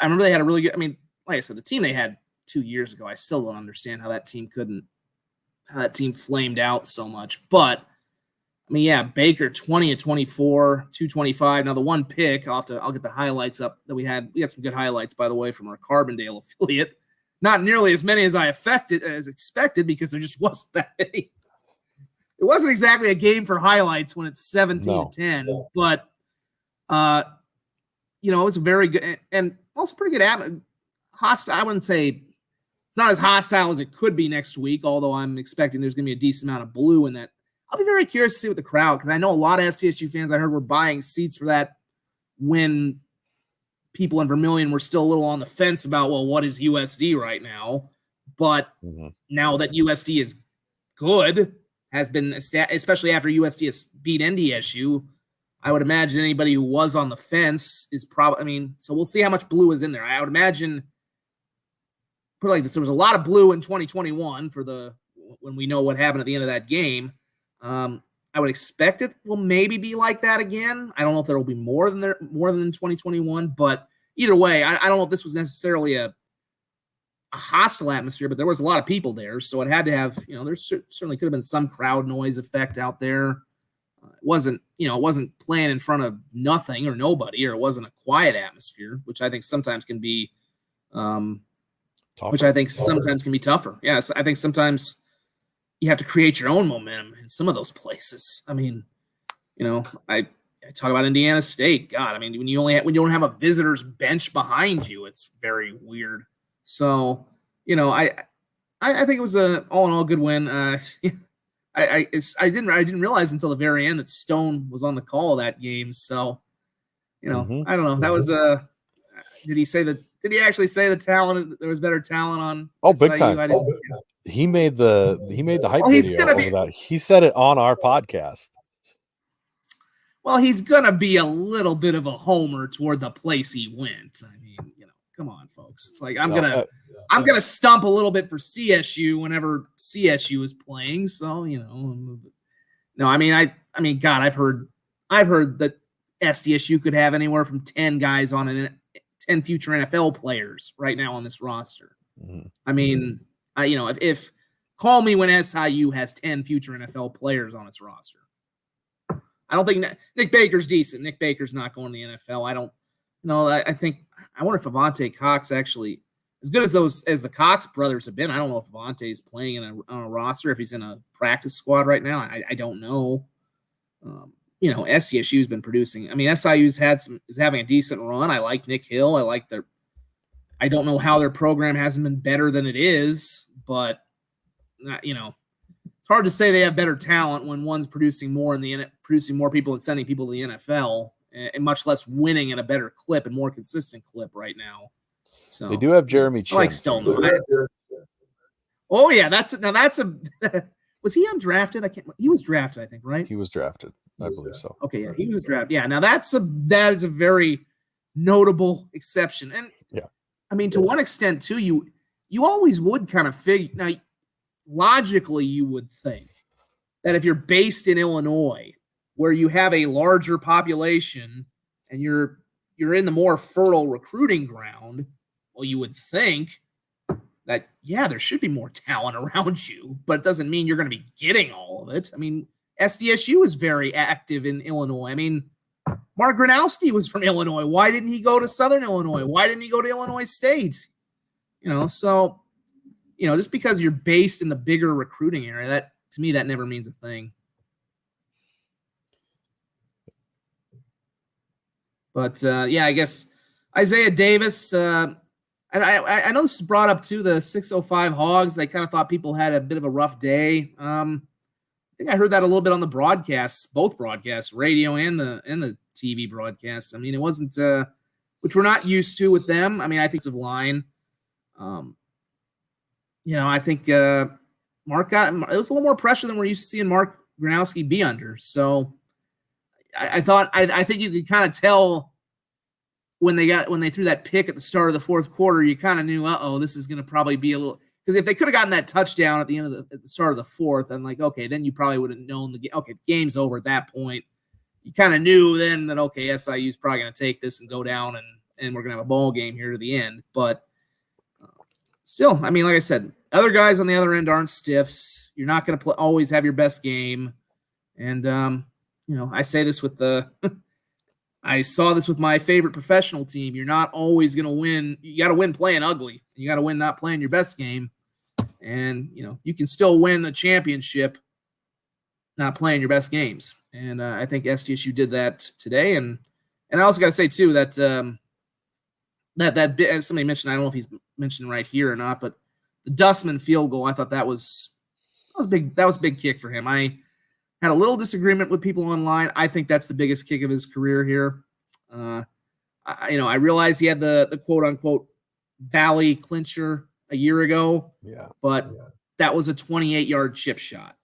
remember they had a really good. Like I said, the team they had 2 years ago, I still don't understand how that team flamed out so much. But Baker 20 of 24, 225. Now the one pick, I'll get the highlights up that we had. We had some good highlights, by the way, from our Carbondale affiliate. Not nearly as many as I expected, because there just wasn't that many. It wasn't exactly a game for highlights when it's 17-10, but it was a very good and also pretty good hostile. I wouldn't say it's not as hostile as it could be next week, although I'm expecting there's going to be a decent amount of blue in that. I'll be very curious to see what the crowd, because I know a lot of SDSU fans I heard were buying seats for that when people in Vermilion were still a little on the fence about, well, what is USD right now? But now that USD is good, has been, especially after USD has beat NDSU, I would imagine anybody who was on the fence is probably, I mean, so we'll see how much blue is in there. I would imagine, put it like this, there was a lot of blue in 2021 when we know what happened at the end of that game. I would expect it will maybe be like that again. I don't know if there will be more than in 2021, but either way, I don't know if this was necessarily a hostile atmosphere, but there was a lot of people there, so it had to have, there certainly could have been some crowd noise effect out there. It wasn't playing in front of nothing or nobody, or it wasn't a quiet atmosphere, which I think sometimes can be, tougher. Yes, I think sometimes you have to create your own momentum in some of those places. I mean, I talk about Indiana State. God, I mean, when you don't have a visitor's bench behind you, it's very weird. So, I think it was a all in all good win. I didn't realize until the very end that Stone was on the call of that game. So, I don't know. That was did he actually say the talent, there was better talent on SIU? Big time. He made the hype video over that. He said it on our podcast. Well, he's gonna be a little bit of a homer toward the place he went. I mean, come on, folks. It's like I'm gonna stump a little bit for CSU whenever CSU is playing. So no, I mean, God, I've heard that SDSU could have anywhere from 10 guys on 10 future NFL players right now on this roster. I mean, if call me when SIU has 10 future NFL players on its roster. I don't think Nick Baker's decent. Nick Baker's not going to the NFL. I don't know. I wonder if Avante Cox actually, as good as the Cox brothers have been, I don't know if Avante is playing on a roster, if he's in a practice squad right now. I don't know. SDSU's been producing. I mean, SIU's is having a decent run. I like Nick Hill. I don't know how their program hasn't been better than it is, but it's hard to say they have better talent when one's producing more producing more people and sending people to the NFL, and much less winning at a better clip and more consistent clip right now. So they do have Jeremy Chin. I like Stone. Oh yeah, that's a was he undrafted? He was drafted, I think, right? He was drafted. I believe so. Okay, yeah, he was drafted. Yeah, now that is a very notable exception. And yeah, I mean, to one extent too, you always would kind of figure, now logically you would think that if you're based in Illinois, where you have a larger population and you're in the more fertile recruiting ground, well, you would think that, yeah, there should be more talent around you, but it doesn't mean you're going to be getting all of it. I mean, SDSU is very active in Illinois. I mean, Mark Gronowski was from Illinois. Why didn't he go to Southern Illinois? Why didn't he go to Illinois State? So, just because you're based in the bigger recruiting area, that to me, that never means a thing. But yeah, I guess Isaiah Davis, and I know this was brought up too, the 605 Hogs. They kind of thought people had a bit of a rough day. I think I heard that a little bit on the broadcasts, both broadcasts, radio and the TV broadcasts. I mean, it wasn't, which we're not used to with them. I mean, I think it's of line. I think Mark it was a little more pressure than we're used to seeing Mark Gronowski be under. So I think you could kind of tell when they threw that pick at the start of the fourth quarter, you kind of knew, this is going to probably be a little, because if they could have gotten that touchdown at the end of at the start of the fourth, then then you probably would have known the game's over at that point. You kind of knew then that, SIU is probably going to take this and go down and we're going to have a ball game here to the end. But still, I mean, like I said, other guys on the other end aren't stiffs. You're not going to always have your best game. And, I say this with I saw this with my favorite professional team. You're not always going to win. You got to win playing ugly. You got to win not playing your best game. And, you can still win a championship not playing your best games. And I think SDSU did that today. And I also got to say, too, that that bit, as somebody mentioned, I don't know if he's mentioned right here or not, but the Dustman field goal, I thought that was big. That was a big kick for him. Had a little disagreement with people online. I think that's the biggest kick of his career here. I realized he had the quote unquote Valley clincher a year ago, but that was a 28-yard chip shot,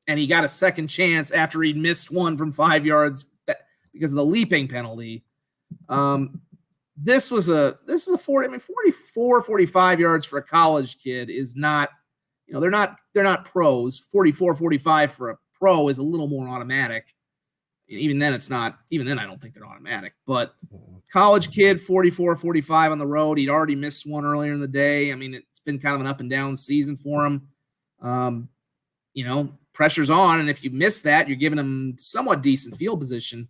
and he got a second chance after he missed one from 5 yards because of the leaping penalty. This is a 44, 45 yards for a college kid is not, they're not pros. 44, 45 for a pro is a little more automatic. Even then, it's not. Even then, I don't think they're automatic. But college kid, 44, 45 on the road. He'd already missed one earlier in the day. I mean, it's been kind of an up and down season for him. Pressure's on, and if you miss that, you're giving him somewhat decent field position.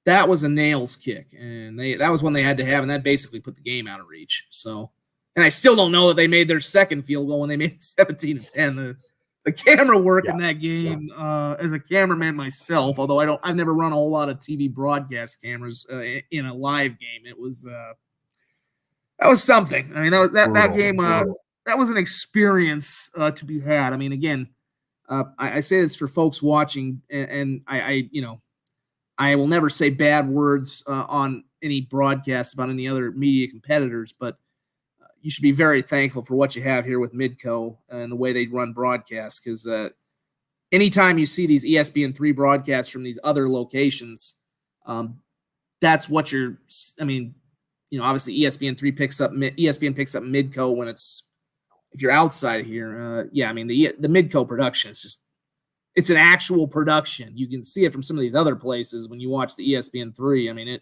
That was a nails kick, and that was one they had to have, and that basically put the game out of reach. So, and I still don't know that they made their second field goal when they made 17-10. The camera work in that game, as a cameraman myself, although I've never run a whole lot of TV broadcast cameras in a live game. It was that was something. I mean, that game that was an experience to be had. I mean, again, I say this for folks watching, and I will never say bad words on any broadcast about any other media competitors, but you should be very thankful for what you have here with Midco and the way they run broadcasts, because anytime you see these ESPN3 broadcasts from these other locations, that's what obviously ESPN3 picks up Midco when if you're outside of here. The Midco production is just, it's an actual production. You can see it from some of these other places when you watch the ESPN3. I mean,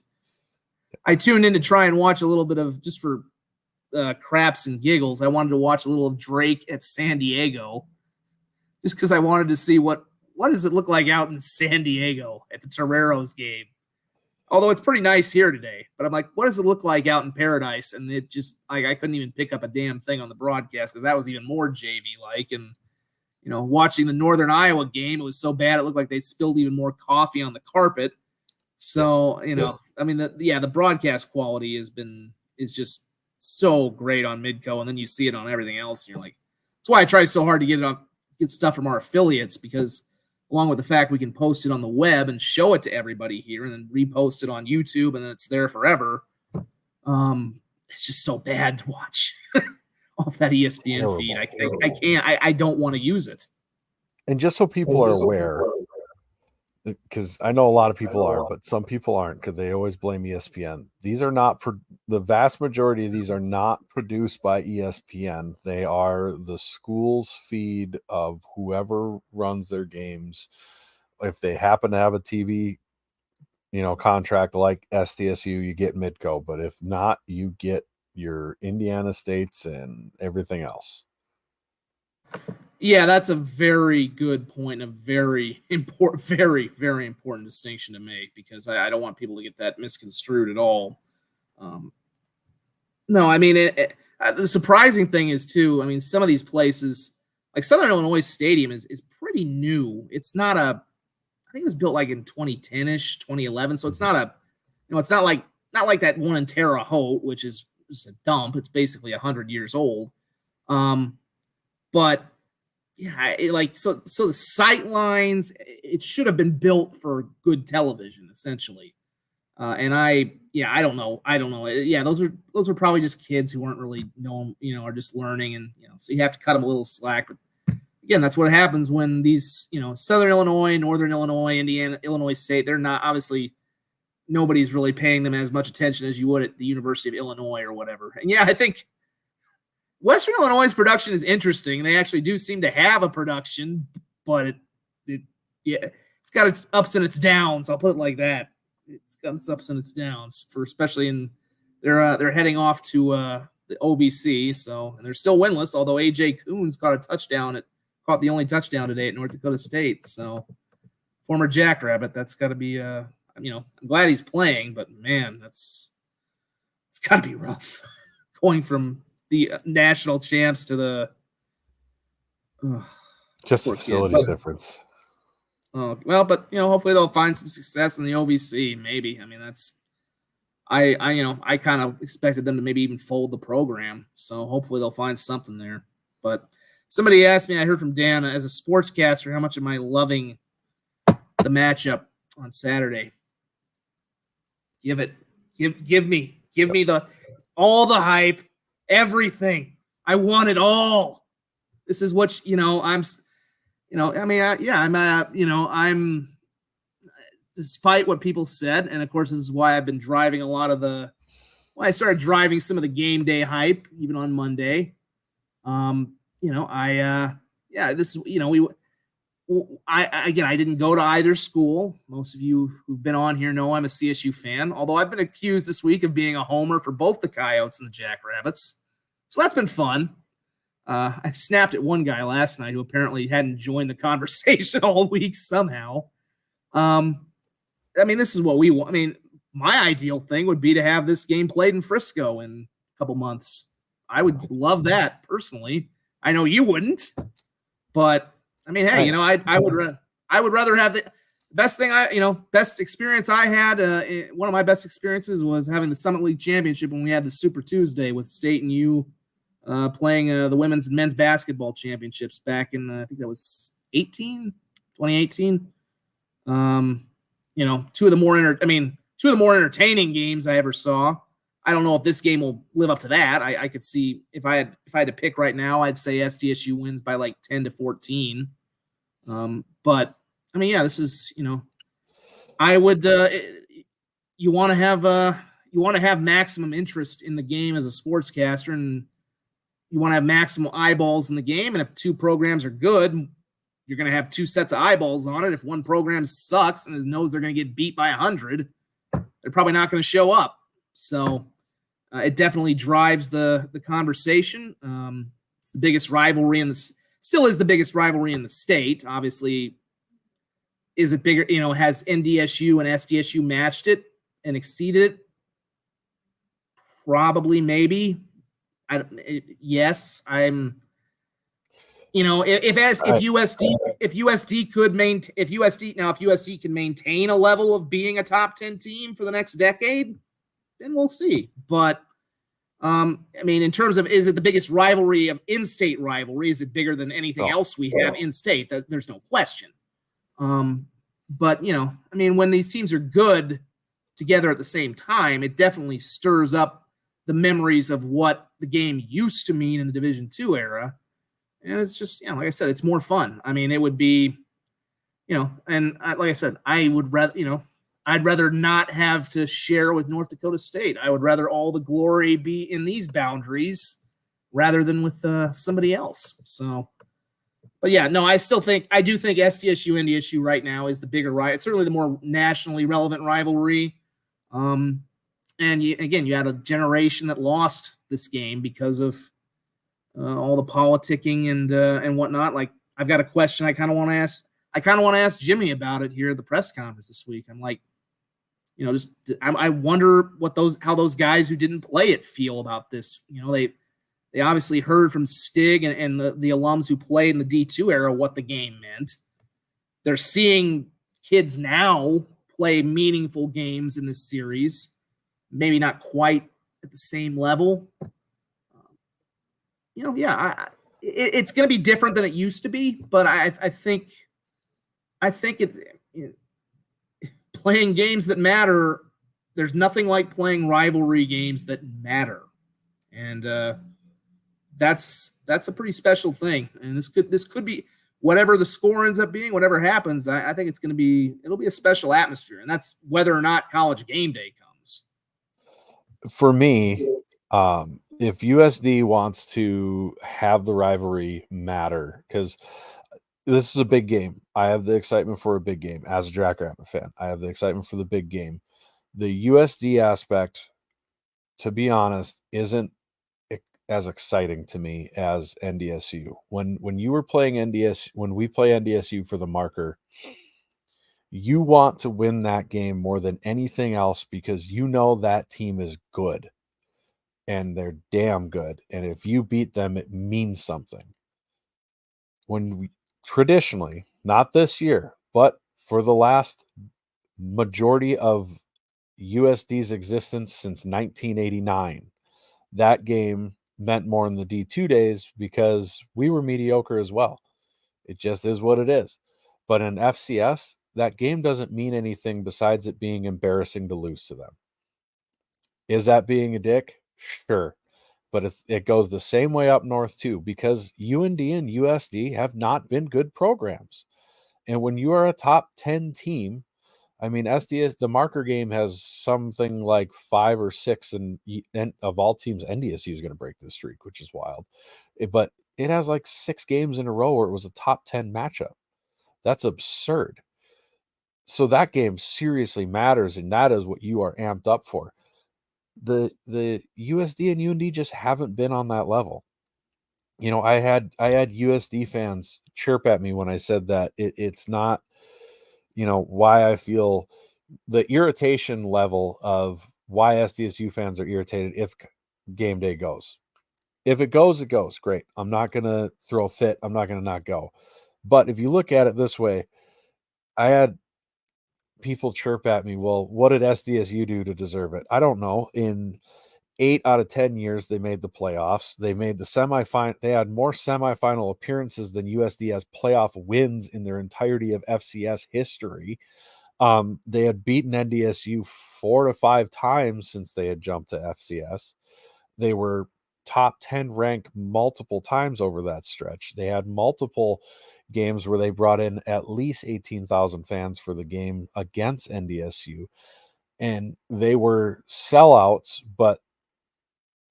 I tuned in to try and watch a little bit of, just for craps and giggles, I wanted to watch a little of Drake at San Diego, just because I wanted to see what does it look like out in San Diego at the Toreros game. Although it's pretty nice here today, but I'm like, what does it look like out in Paradise? And it just, I couldn't even pick up a damn thing on the broadcast because that was even more JV-like. And watching the Northern Iowa game, it was so bad it looked like they spilled even more coffee on the carpet. So the broadcast quality is just so great on Midco, and then you see it on everything else, and you're like, that's why I try so hard to get stuff from our affiliates, because along with the fact we can post it on the web and show it to everybody here and then repost it on YouTube and then it's there forever. It's just so bad to watch off that ESPN feed. I can't. I don't want to use it. And just so people are aware, because I know a lot of people are, but some people aren't, because they always blame ESPN. These are not the vast majority of these are not produced by ESPN. They are the school's feed of whoever runs their games. If they happen to have a TV, contract like SDSU, you get Midco. But if not, you get your Indiana States and everything else. Yeah, that's a very good point, a very important, very, very important distinction to make, because I don't want people to get that misconstrued at all. No, I mean, the surprising thing is, too, I mean, some of these places, like Southern Illinois Stadium is pretty new. It's not I think it was built like in 2010-ish, 2011, so it's not it's not like that one in Terre Haute, which is just a dump. It's basically 100 years old. But yeah, so the sight lines, it should have been built for good television, essentially. And I don't know. Yeah, those are probably just kids who weren't really known, are just learning, and so you have to cut them a little slack. But again, that's what happens when these, Southern Illinois, Northern Illinois, Indiana, Illinois State, they're not, obviously nobody's really paying them as much attention as you would at the University of Illinois or whatever. And yeah, I think Western Illinois' production is interesting. They actually do seem to have a production, but it's got its ups and its downs. I'll put it like that. It's got its ups and its downs, especially in they're heading off to the OVC. So, and they're still winless, although AJ Coons caught the only touchdown today at North Dakota State. So, former Jackrabbit, that's got to be I'm glad he's playing, but man, it's got to be rough going from the national champs to the just the facilities difference. Well, but hopefully they'll find some success in the OVC. Maybe. I mean, I kind of expected them to maybe even fold the program. So hopefully they'll find something there. But Somebody asked me, I heard from Dan, as a sportscaster, how much am I loving the matchup on Saturday? Give me all the hype, everything. I want it all. This is what I'm despite what people said, and of course, this is why I've been driving a lot of I started driving some of the game day hype, even on Monday. I didn't go to either school. Most of you who've been on here know I'm a CSU fan, although I've been accused this week of being a homer for both the Coyotes and the Jackrabbits. So that's been fun. I snapped at one guy last night who apparently hadn't joined the conversation all week somehow. This is what we want. My ideal thing would be to have this game played in Frisco in a couple months. I would love that personally. I know you wouldn't, but I would rather have the best thing. Best experience I had. One of my best experiences was having the Summit League Championship when we had the Super Tuesday with State and U playing the women's and men's basketball championships back in I think that was 2018. Two of the more entertaining games I ever saw. I don't know if this game will live up to that. I could see if I had to pick right now, I'd say SDSU wins by like 10-14. This is I would. You want to have maximum interest in the game as a sportscaster, and you want to have maximum eyeballs in the game. And if two programs are good, you're going to have two sets of eyeballs on it. If one program sucks and knows they're going to get beat by 100, they're probably not going to show up. So it definitely drives the conversation. It's the biggest rivalry still is the biggest rivalry in the state. Obviously, is it bigger? Has NDSU and SDSU matched it and exceeded it? Probably, maybe. Yes, I'm. If USD can maintain a level of being a top 10 team for the next decade, then we'll see. But in terms of, is it the biggest rivalry of in-state rivalry? Is it bigger than anything else we have in-state? There's no question. But when these teams are good together at the same time, it definitely stirs up the memories of what the game used to mean in the Division II era. And it's just, like I said, it's more fun. It would be, and like I said, I would rather, I'd rather not have to share with North Dakota State. I would rather all the glory be in these boundaries rather than with somebody else. So, but yeah, no, I do think SDSU NDSU right now is the bigger rivalry. It's certainly the more nationally relevant rivalry. And you had a generation that lost this game because of all the politicking and whatnot. Like, I've got a question I kind of want to ask. I kind of want to ask Jimmy about it here at the press conference this week. I'm like, I wonder how those guys who didn't play it feel about this. They obviously heard from Stig and the alums who played in the D2 era what the game meant. They're seeing kids now play meaningful games in this series, maybe not quite at the same level. It's going to be different than it used to be, but I think playing games that matter. There's nothing like playing rivalry games that matter, and that's a pretty special thing. And this could be whatever the score ends up being, whatever happens. I think it'll be a special atmosphere, and that's whether or not College Game Day comes. For me, if USD wants to have the rivalry matter, because this is a big game. I have the excitement for a big game as a Jackrabbit fan. I have the excitement for the big game. The USD aspect, to be honest, isn't as exciting to me as NDSU. When you were playing when we play NDSU for the marker, you want to win that game more than anything else because that team is good. And they're damn good. And if you beat them, it means something. When we traditionally, not this year, but for the last majority of USD's existence since 1989, that game meant more in the D2 days because we were mediocre as well. It just is what it is. But in FCS, that game doesn't mean anything besides it being embarrassing to lose to them. Is that being a dick? Sure. But it goes the same way up north too, because UND and USD have not been good programs. And when you are a top 10 team, I mean, SDS, the marker game has something like 5 or 6, and of all teams, NDSU is going to break this streak, which is wild. But it has like 6 games in a row where it was a top 10 matchup. That's absurd. So that game seriously matters, and that is what you are amped up for. The USD and UND just haven't been on that level. You know, I had USD fans chirp at me when I said that it's not, you know, why I feel the irritation level of why SDSU fans are irritated if game day goes. If it goes, it goes. Great. I'm not going to throw a fit. I'm not going to not go. But if you look at it this way, I had people chirp at me, well, what did SDSU do to deserve it? I don't know. In 8 out of 10 years, they made the playoffs. They made the semifinal. They had more semifinal appearances than USD has playoff wins in their entirety of FCS history. They had beaten NDSU 4 to 5 times since they had jumped to FCS. They were top 10 ranked multiple times over that stretch. They had multiple games where they brought in at least 18,000 fans for the game against NDSU. And they were sellouts, but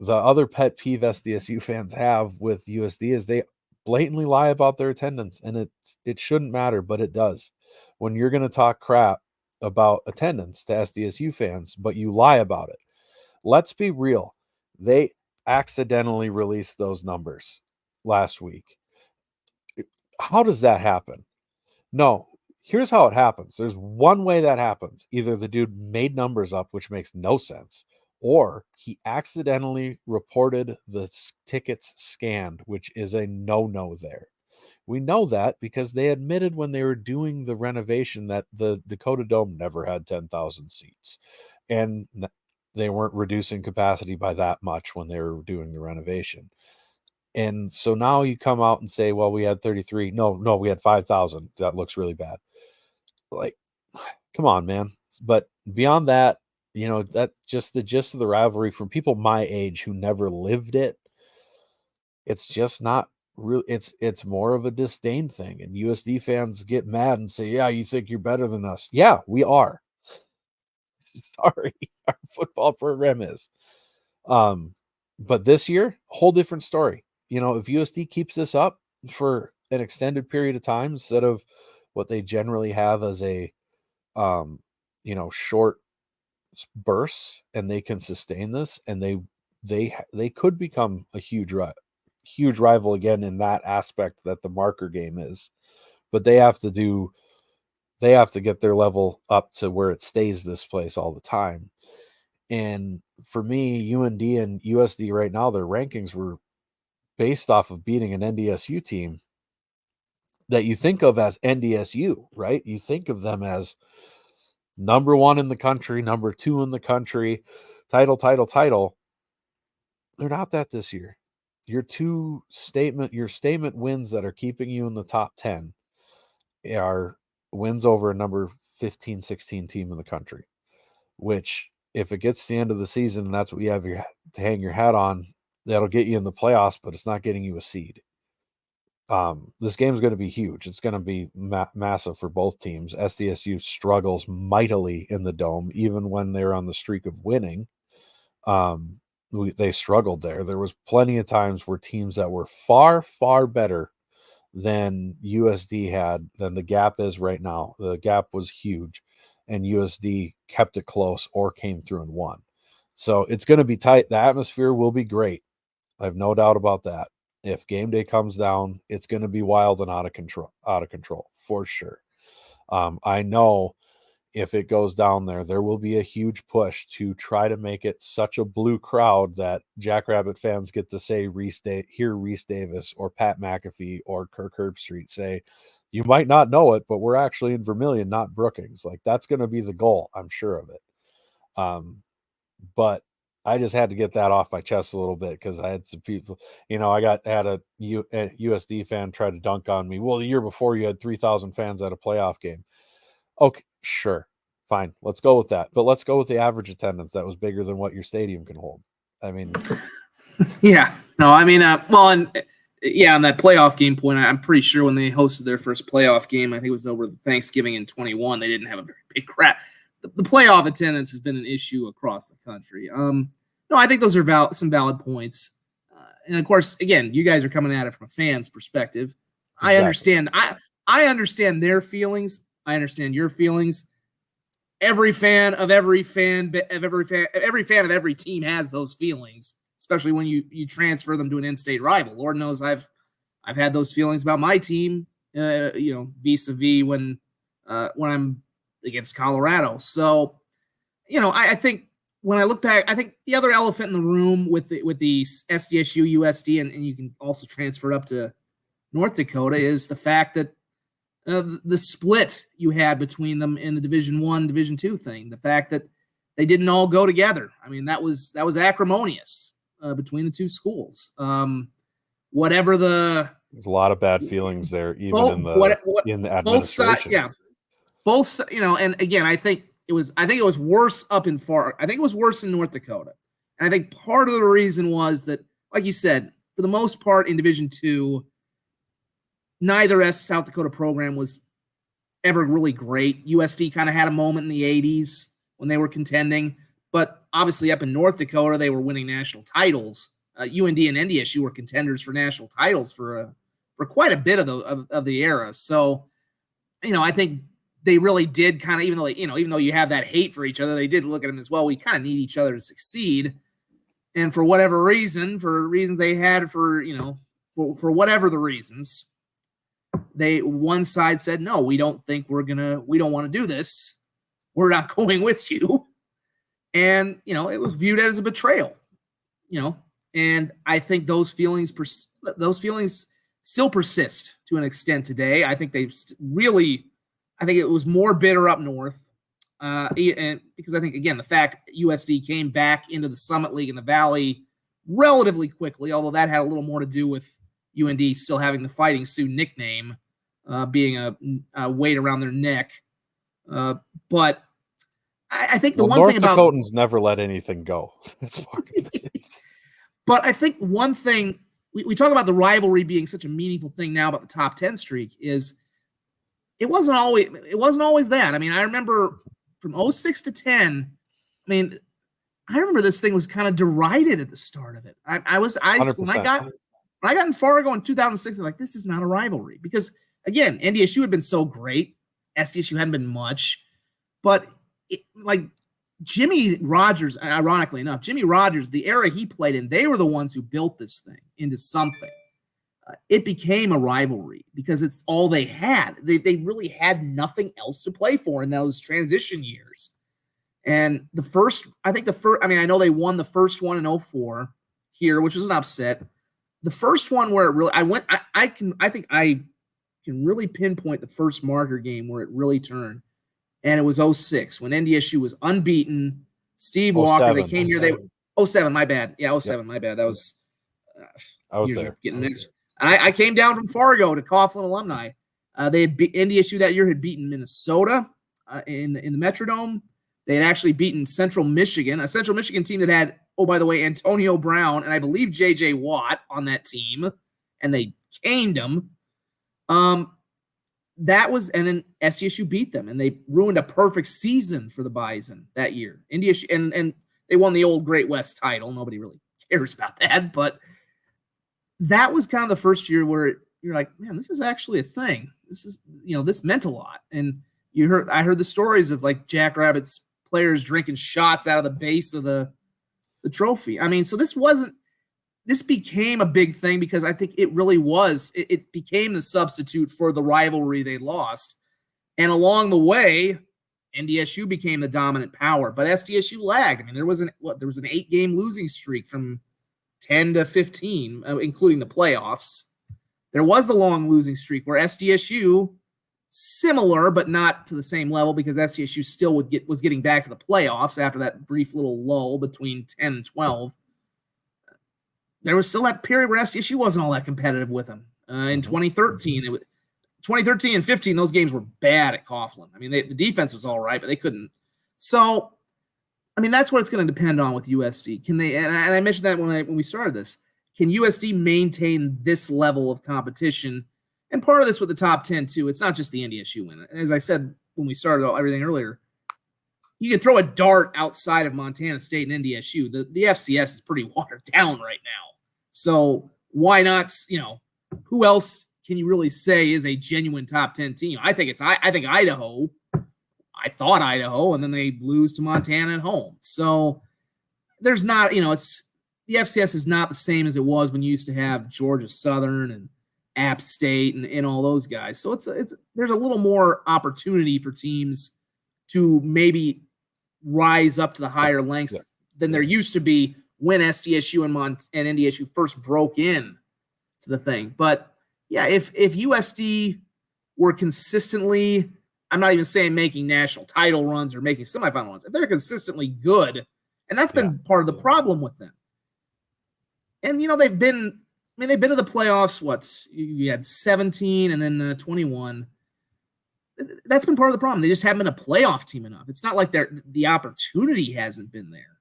the other pet peeve SDSU fans have with USD is they blatantly lie about their attendance, and it shouldn't matter, but it does. When you're going to talk crap about attendance to SDSU fans, but you lie about it. Let's be real. They accidentally released those numbers last week. How does that happen? No, here's how it happens. There's one way that happens. Either the dude made numbers up, which makes no sense, or he accidentally reported the tickets scanned, which is a no-no there. We know that because they admitted when they were doing the renovation that the Dakota Dome never had 10,000 seats. And they weren't reducing capacity by that much when they were doing the renovation. And so now you come out and say, well, we had 33. No, we had 5,000. That looks really bad. Like, come on, man. But beyond that, you know, that just the gist of the rivalry from people my age who never lived it. It's just not real. It's more of a disdain thing. And USD fans get mad and say, yeah, you think you're better than us. Yeah, we are. Sorry, our football program is. But this year, whole different story. You know, if USD keeps this up for an extended period of time instead of what they generally have as a you know, short bursts, and they can sustain this, and they could become a huge rival again in that aspect that the marker game is. But they have to get their level up to where it stays this place all the time. And for me, UND and USD right now, their rankings were based off of beating an NDSU team that you think of as NDSU, right? You think of them as number 1 in the country, number 2 in the country, title. They're not that this year. Your statement wins that are keeping you in the top 10 are wins over a number 15, 16 team in the country, which if it gets to the end of the season and that's what you have to hang your hat on, that'll get you in the playoffs, but it's not getting you a seed. This game is going to be huge. It's going to be massive for both teams. SDSU struggles mightily in the Dome, even when they're on the streak of winning. They struggled there. There was plenty of times where teams that were far, far better than USD had, than the gap is right now. The gap was huge, and USD kept it close or came through and won. So it's going to be tight. The atmosphere will be great. I have no doubt about that. If game day comes down, it's going to be wild and out of control for sure. I know if it goes down there will be a huge push to try to make it such a blue crowd that Jackrabbit fans get to say hear Reese Davis or Pat McAfee or Kirk Herbstreit say, you might not know it, but we're actually in Vermilion, not Brookings. Like, that's going to be the goal. I'm sure of it. But I just had to get that off my chest a little bit because I had some people, I had a USD fan try to dunk on me. Well, the year before you had 3,000 fans at a playoff game. Okay, sure. Fine. Let's go with that. But let's go with the average attendance that was bigger than what your stadium can hold. I mean, yeah. No, I mean, on that playoff game point, I'm pretty sure when they hosted their first playoff game, I think it was over Thanksgiving in 21, they didn't have a very big crowd. The playoff attendance has been an issue across the country. No, I think those are some valid points. And of course, again, you guys are coming at it from a fan's perspective. Exactly. I understand their feelings. I understand your feelings. Every fan of every team has those feelings, especially when you transfer them to an in-state rival. Lord knows I've had those feelings about my team, vis-a-vis when I'm against Colorado. So, I think when I look back, I think the other elephant in the room with the SDSU, USD, and you can also transfer it up to North Dakota is the fact that the split you had between them in the Division I, Division II thing. The fact that they didn't all go together. I mean, that was acrimonious between the two schools. Whatever there's a lot of bad feelings there, even in the administration. Both sides, yeah. Both, and again, I think it was worse up in Fargo. I think it was worse in North Dakota. And I think part of the reason was that, like you said, for the most part in Division II, neither South Dakota program was ever really great. USD kind of had a moment in the 80s when they were contending, but obviously up in North Dakota, they were winning national titles. UND and NDSU were contenders for national titles for quite a bit of the era. So, I think they really did kind of, even though you have that hate for each other, they did look at them as well. We kind of need each other to succeed. And for whatever reason, for reasons they had for whatever the reasons, one side said, no, we don't want to do this. We're not going with you. And, it was viewed as a betrayal, and I think those feelings still persist to an extent today. I think I think it was more bitter up north. And because I think, again, the fact USD came back into the Summit League in the Valley relatively quickly, although that had a little more to do with UND still having the Fighting Sioux nickname, being a weight around their neck. But I think the one thing about North Dakotans never let anything go. But I think one thing we talk about the rivalry being such a meaningful thing now about the top 10 streak is it wasn't always that. I mean, I remember from 06 to 10. I mean, I remember this thing was kind of derided at the start of it. When I got in Fargo in 2006, I was like, this is not a rivalry because, again, NDSU had been so great. SDSU hadn't been much. But, Jimmy Rogers, ironically enough, the era he played in, they were the ones who built this thing into something. It became a rivalry because it's all they had. They really had nothing else to play for in those transition years. And I know they won the first one in 04 here, which was an upset. The first one where it really, I think I can really pinpoint the first marker game where it really turned. And it was 06 when NDSU was unbeaten. Steve Walker, they came here. 07, my bad. Yeah, 07, yep. My bad. That was I was there. Getting next. I came down from Fargo to Coughlin alumni. They had NDSU that year had beaten Minnesota in the Metrodome. They had actually beaten Central Michigan, a Central Michigan team that had, oh, by the way, Antonio Brown and I believe J.J. Watt on that team, and they caned them. And then SDSU beat them, and they ruined a perfect season for the Bison that year. NDSU, and they won the old Great West title. Nobody really cares about that, but that was kind of the first year where you're like, man, this is actually a thing. This is, this meant a lot. And I heard the stories of like Jackrabbits players drinking shots out of the base of the trophy. I mean, so this became a big thing because I think it really was. It became the substitute for the rivalry they lost. And along the way, NDSU became the dominant power, but SDSU lagged. I mean, there was an 8-game losing streak from 10 to 15, including the playoffs. There was the long losing streak where SDSU similar, but not to the same level because SDSU still was getting back to the playoffs after that brief little lull between 10 and 12. There was still that period where SDSU wasn't all that competitive with them. In 2013, 2013 and 15, those games were bad at Coughlin. I mean, the defense was all right, but they couldn't. So, I mean, that's what it's going to depend on with USD. Can they? And I mentioned that when we started this. Can USD maintain this level of competition? And part of this with the top 10 too. It's not just the NDSU win. As I said when we started everything earlier, you can throw a dart outside of Montana State and NDSU. The FCS is pretty watered down right now. So why not? Who else can you really say is a genuine top 10 team? I think Idaho. I thought Idaho, and then they lose to Montana at home. So there's not, it's the FCS is not the same as it was when you used to have Georgia Southern and App State and all those guys. So there's a little more opportunity for teams to maybe rise up to the higher lengths than there used to be when SDSU and NDSU first broke in to the thing. But yeah, if USD were consistently, I'm not even saying making national title runs or making semifinal runs, if they're consistently good, and that's been part of the problem with them. And they've been to the playoffs. You had 17 and then 21. That's been part of the problem. They just haven't been a playoff team enough. It's not like the opportunity hasn't been there.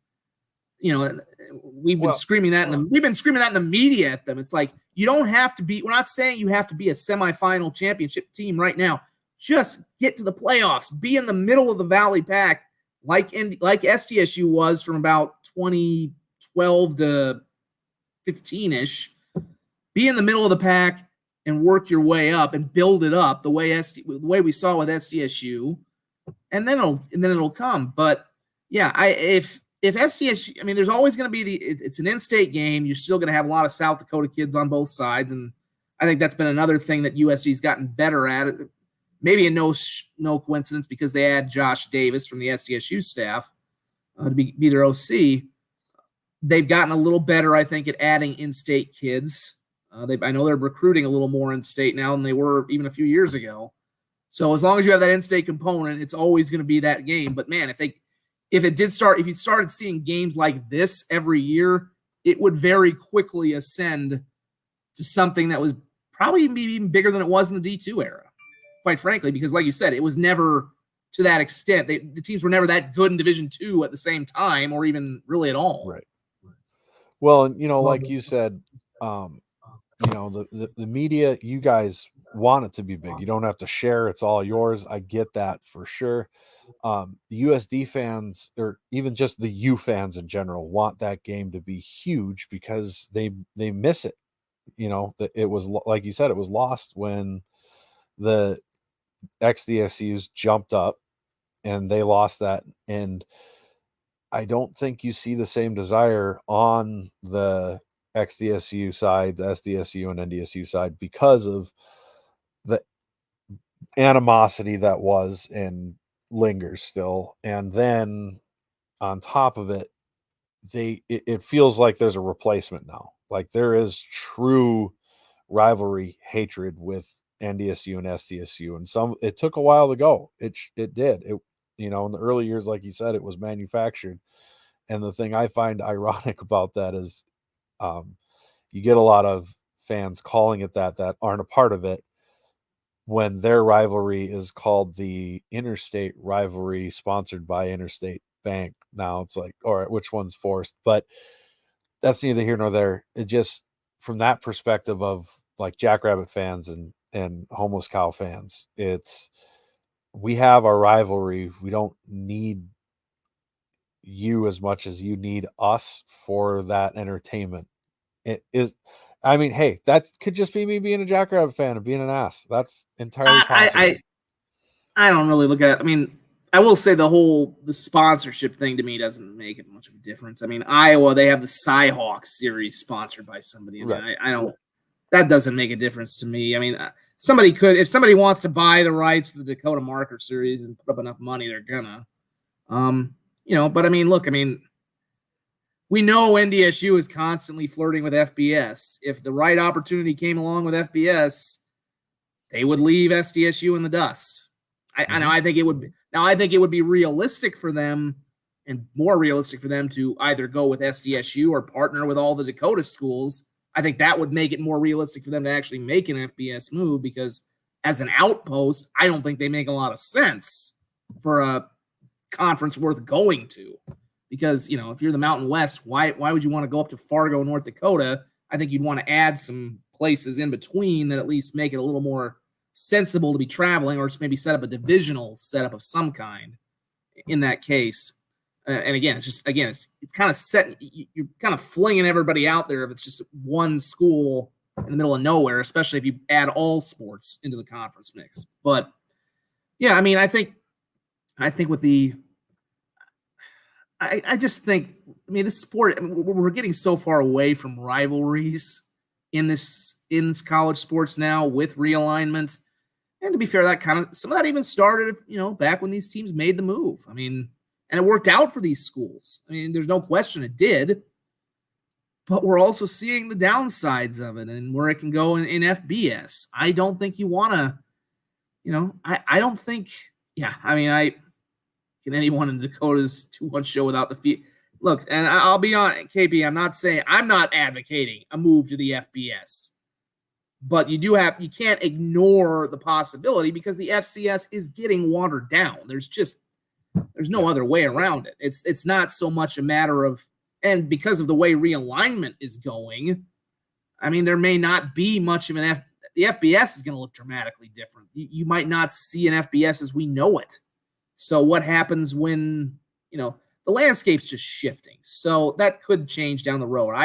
We've been screaming that in the media at them. It's like, you don't have to be. We're not saying you have to be a semifinal championship team right now. Just get to the playoffs. Be in the middle of the Valley Pack, like SDSU was from about 2012 to 15-ish. Be in the middle of the pack and work your way up and build it up the way we saw with SDSU, and then it'll come. But yeah, if SDSU, there's always going to be it's an in-state game. You're still going to have a lot of South Dakota kids on both sides, and I think that's been another thing that USC's gotten better at. Maybe in no coincidence because they had Josh Davis from the SDSU staff to be their OC. They've gotten a little better, I think, at adding in-state kids. I know they're recruiting a little more in-state now than they were even a few years ago. So as long as you have that in-state component, it's always going to be that game. But man, if you started seeing games like this every year, it would very quickly ascend to something that was probably even bigger than it was in the D2 era, quite frankly, because like you said, it was never to that extent. The teams were never that good in Division II at the same time, or even really at all. Right. Well, and like you said, the media, you guys want it to be big. You don't have to share. It's all yours. I get that for sure. The USD fans, or even just the U fans in general, want that game to be huge because they miss it. It was, like you said, it was lost when the XDSUs jumped up and they lost that. And I don't think you see the same desire on the XDSU side, the SDSU and NDSU side, because of the animosity that was and lingers still. And then on top of it, it feels like there's a replacement now. Like there is true rivalry hatred with NDSU and SDSU, and it took a while to go. It did. In the early years, like you said, it was manufactured. And the thing I find ironic about that is you get a lot of fans calling it that aren't a part of it, when their rivalry is called the Interstate Rivalry, sponsored by Interstate Bank. Now it's like, all right, which one's forced? But that's neither here nor there. It just, from that perspective of like Jackrabbit fans and Homeless Cow fans, we have our rivalry. We don't need you as much as you need us for that entertainment. It is, hey, that could just be me being a Jackrabbit fan and being an ass. That's entirely possible. I don't really look at it. I will say the sponsorship thing to me doesn't make it much of a difference. Iowa, they have the Cyhawk series sponsored by somebody. Right. I don't. That doesn't make a difference to me. Somebody could, if somebody wants to buy the rights to the Dakota Marker series and put up enough money, they're gonna. But look, we know NDSU is constantly flirting with FBS. If the right opportunity came along with FBS, they would leave SDSU in the dust. I know. I think it would be realistic for them, and more realistic for them, to either go with SDSU or partner with all the Dakota schools. I think that would make it more realistic for them to actually make an FBS move, because as an outpost, I don't think they make a lot of sense for a conference worth going to. Because, if you're the Mountain West, why would you want to go up to Fargo, North Dakota? I think you'd want to add some places in between that at least make it a little more sensible to be traveling, or maybe set up a divisional setup of some kind in that case. And again, it's kind of set. You're kind of flinging everybody out there if it's just one school in the middle of nowhere, especially if you add all sports into the conference mix. But yeah, I think with the, I just think, this sport, we're getting so far away from rivalries in this college sports now with realignment. And to be fair, some of that even started, back when these teams made the move. And it worked out for these schools. There's no question it did. But we're also seeing the downsides of it and where it can go in FBS. I don't think you want to, I don't think, can anyone in Dakota's 2-1 show without the feet? Look, and I'll be on KP. I'm not advocating a move to the FBS, but you can't ignore the possibility, because the FCS is getting watered down. There's no other way around it. It's not so much a matter of, and because of the way realignment is going, there may not be much of the FBS is going to look dramatically different. You might not see an FBS as we know it. So what happens when, the landscape's just shifting. So that could change down the road.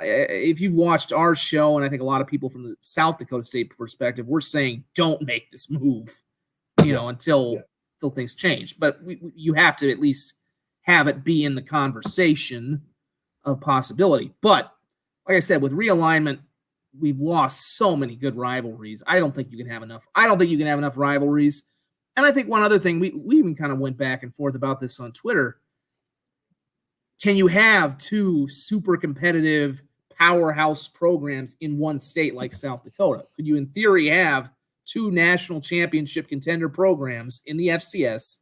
If you've watched our show, and I think a lot of people from the South Dakota State perspective, we're saying don't make this move, until things change. But you have to at least have it be in the conversation of possibility. But like I said, with realignment, we've lost so many good rivalries. I don't think you can have enough. I don't think you can have enough rivalries. And I think one other thing, we even kind of went back and forth about this on Twitter. Can you have two super competitive powerhouse programs in one state like South Dakota? Could you, in theory, have two national championship contender programs in the FCS?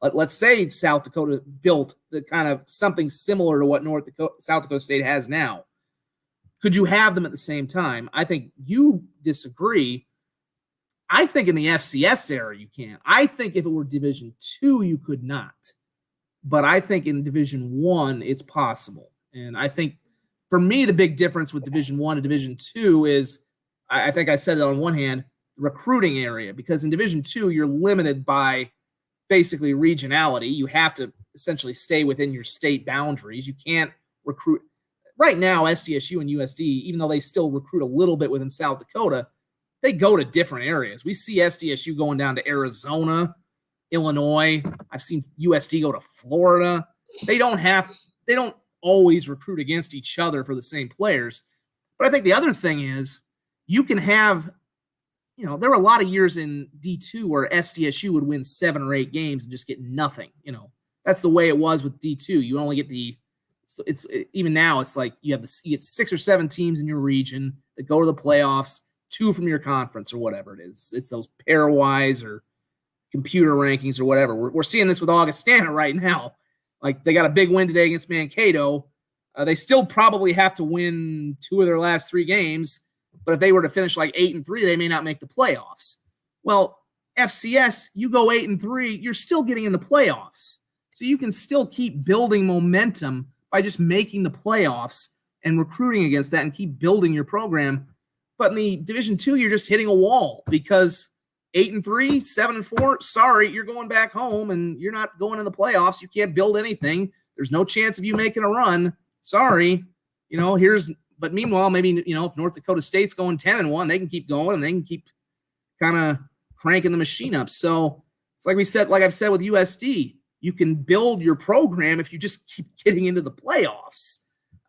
Let's say South Dakota built the kind of something similar to what South Dakota State has now. Could you have them at the same time? I think you disagree. I think in the FCS era you can. I think if it were Division II, you could not. But I think in Division I, it's possible. And I think, for me, the big difference with Division I to Division II is, I think I said it on one hand, the recruiting area. Because in Division II, you're limited by basically regionality. You have to essentially stay within your state boundaries. You can't recruit. Right now, SDSU and USD, even though they still recruit a little bit within South Dakota, they go to different areas. We see SDSU going down to Arizona, Illinois. I've seen USD go to Florida. They don't always recruit against each other for the same players. But I think the other thing is, you can have, there were a lot of years in D2 where SDSU would win 7 or 8 games and just get nothing. That's the way it was with D2. You only get it's even now, it's like you get 6 or 7 teams in your region that go to the playoffs, 2 from your conference or whatever it is. It's those pairwise or computer rankings or whatever. We're seeing this with Augustana right now. Like, they got a big win today against Mankato. They still probably have to win 2 of their last 3 games, but if they were to finish like 8-3, they may not make the playoffs. Well, FCS, you go 8-3, you're still getting in the playoffs. So you can still keep building momentum by just making the playoffs and recruiting against that and keep building your program. But in the Division II, you're just hitting a wall, because 8-3, 7-4, sorry, you're going back home and you're not going in the playoffs. You can't build anything. There's no chance of you making a run. Sorry. But meanwhile, maybe, if North Dakota State's going 10-1, they can keep going and they can keep kind of cranking the machine up. So it's like I've said with USD, you can build your program if you just keep getting into the playoffs.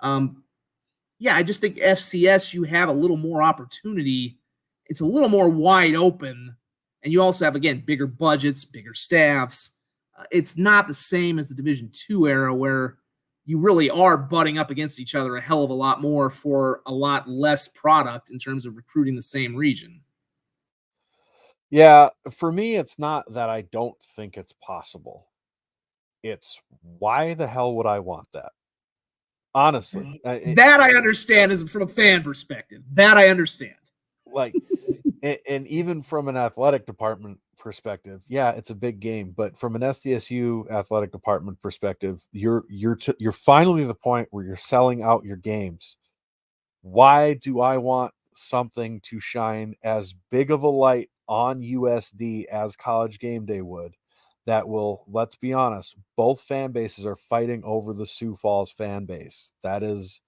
I just think FCS, you have a little more opportunity. It's a little more wide open. And you also have, again, bigger budgets, bigger staffs. It's not the same as the Division II era, where you really are butting up against each other a hell of a lot more for a lot less product in terms of recruiting the same region. Yeah, for me, it's not that I don't think it's possible. It's why the hell would I want that? Honestly, That I understand is from a fan perspective. That I understand. like, and even from an athletic department perspective, yeah, it's a big game. But from an SDSU athletic department perspective, you're finally at the point where you're selling out your games. Why do I want something to shine as big of a light on USD as College Game Day would? That will, let's be honest, both fan bases are fighting over the Sioux Falls fan base. That is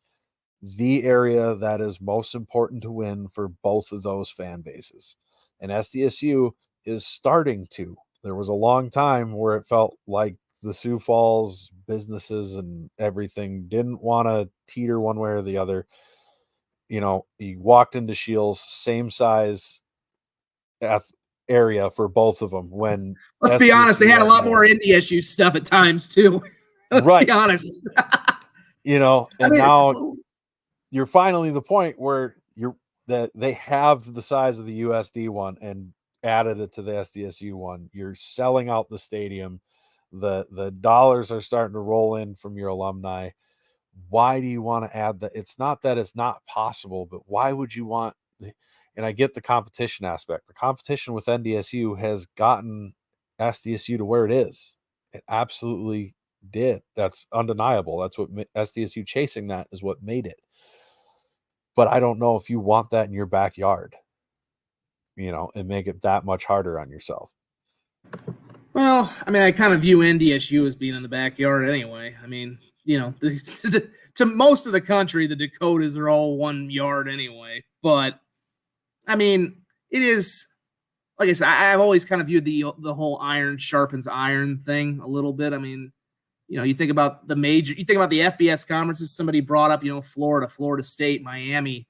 the area that is most important to win for both of those fan bases. And SDSU is starting to. There was a long time where it felt like the Sioux Falls businesses and everything didn't want to teeter one way or the other. You know, you walked into Shields, same size area for both of them. When Let's be honest, they had a lot more NDSU stuff at times too. Let's be honest. You know, and now you're finally the point where they have the size of the USD one and added it to the SDSU one. You're selling out the stadium. The dollars are starting to roll in from your alumni. Why do you want to add that? It's not that it's not possible, but why would you want? And I get the competition aspect. The competition with NDSU has gotten SDSU to where it is. It absolutely did. That's undeniable. That's what SDSU chasing that is what made it. But I don't know if you want that in your backyard, you know, and make it that much harder on yourself. Well, I mean, I kind of view NDSU as being in the backyard anyway. I mean, you know, to most of the country, the Dakotas are all 1 yard anyway. But I mean, it is, like I said, I've always kind of viewed the whole iron sharpens iron thing a little bit. I mean, you know, you think about the FBS conferences. Somebody brought up, you know, Florida State, Miami.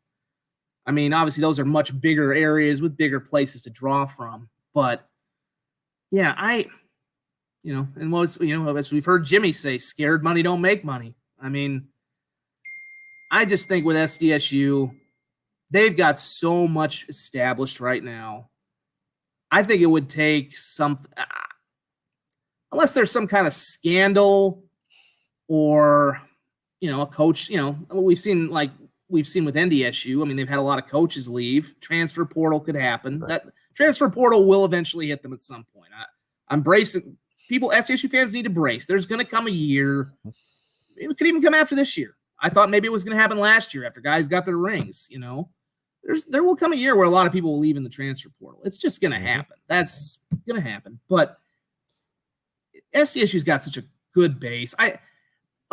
I mean, obviously those are much bigger areas with bigger places to draw from. But yeah, and as we've heard Jimmy say, scared money don't make money. I mean, I just think with SDSU, they've got so much established right now. I think it would take something, unless there's some kind of scandal or, you know, a coach, you know, we've seen with NDSU. I mean, they've had a lot of coaches leave. Transfer portal could happen. Right. That transfer portal will eventually hit them at some point. I'm bracing people. SDSU fans need to brace. There's going to come a year. It could even come after this year. I thought maybe it was going to happen last year after guys got their rings. You know, there will come a year where a lot of people will leave in the transfer portal. It's just going to happen. That's going to happen. But SDSU's got such a good base. A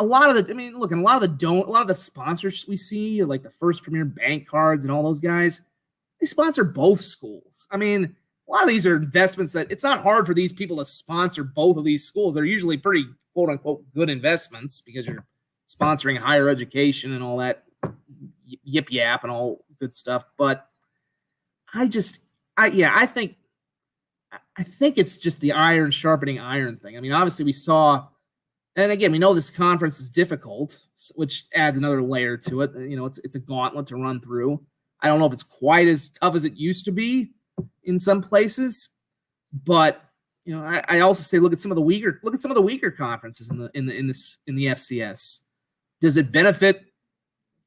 lot of the sponsors we see, like the First Premier Bank cards and all those guys, they sponsor both schools. I mean, a lot of these are investments that it's not hard for these people to sponsor both of these schools. They're usually pretty quote unquote good investments because you're sponsoring higher education and all that yip yap and all good stuff. But I think it's just the iron sharpening iron thing. I mean, obviously we saw. And again, we know this conference is difficult, which adds another layer to it. You know, it's a gauntlet to run through. I don't know if it's quite as tough as it used to be in some places, but you know, I also say look at some of the weaker conferences in the FCS. Does it benefit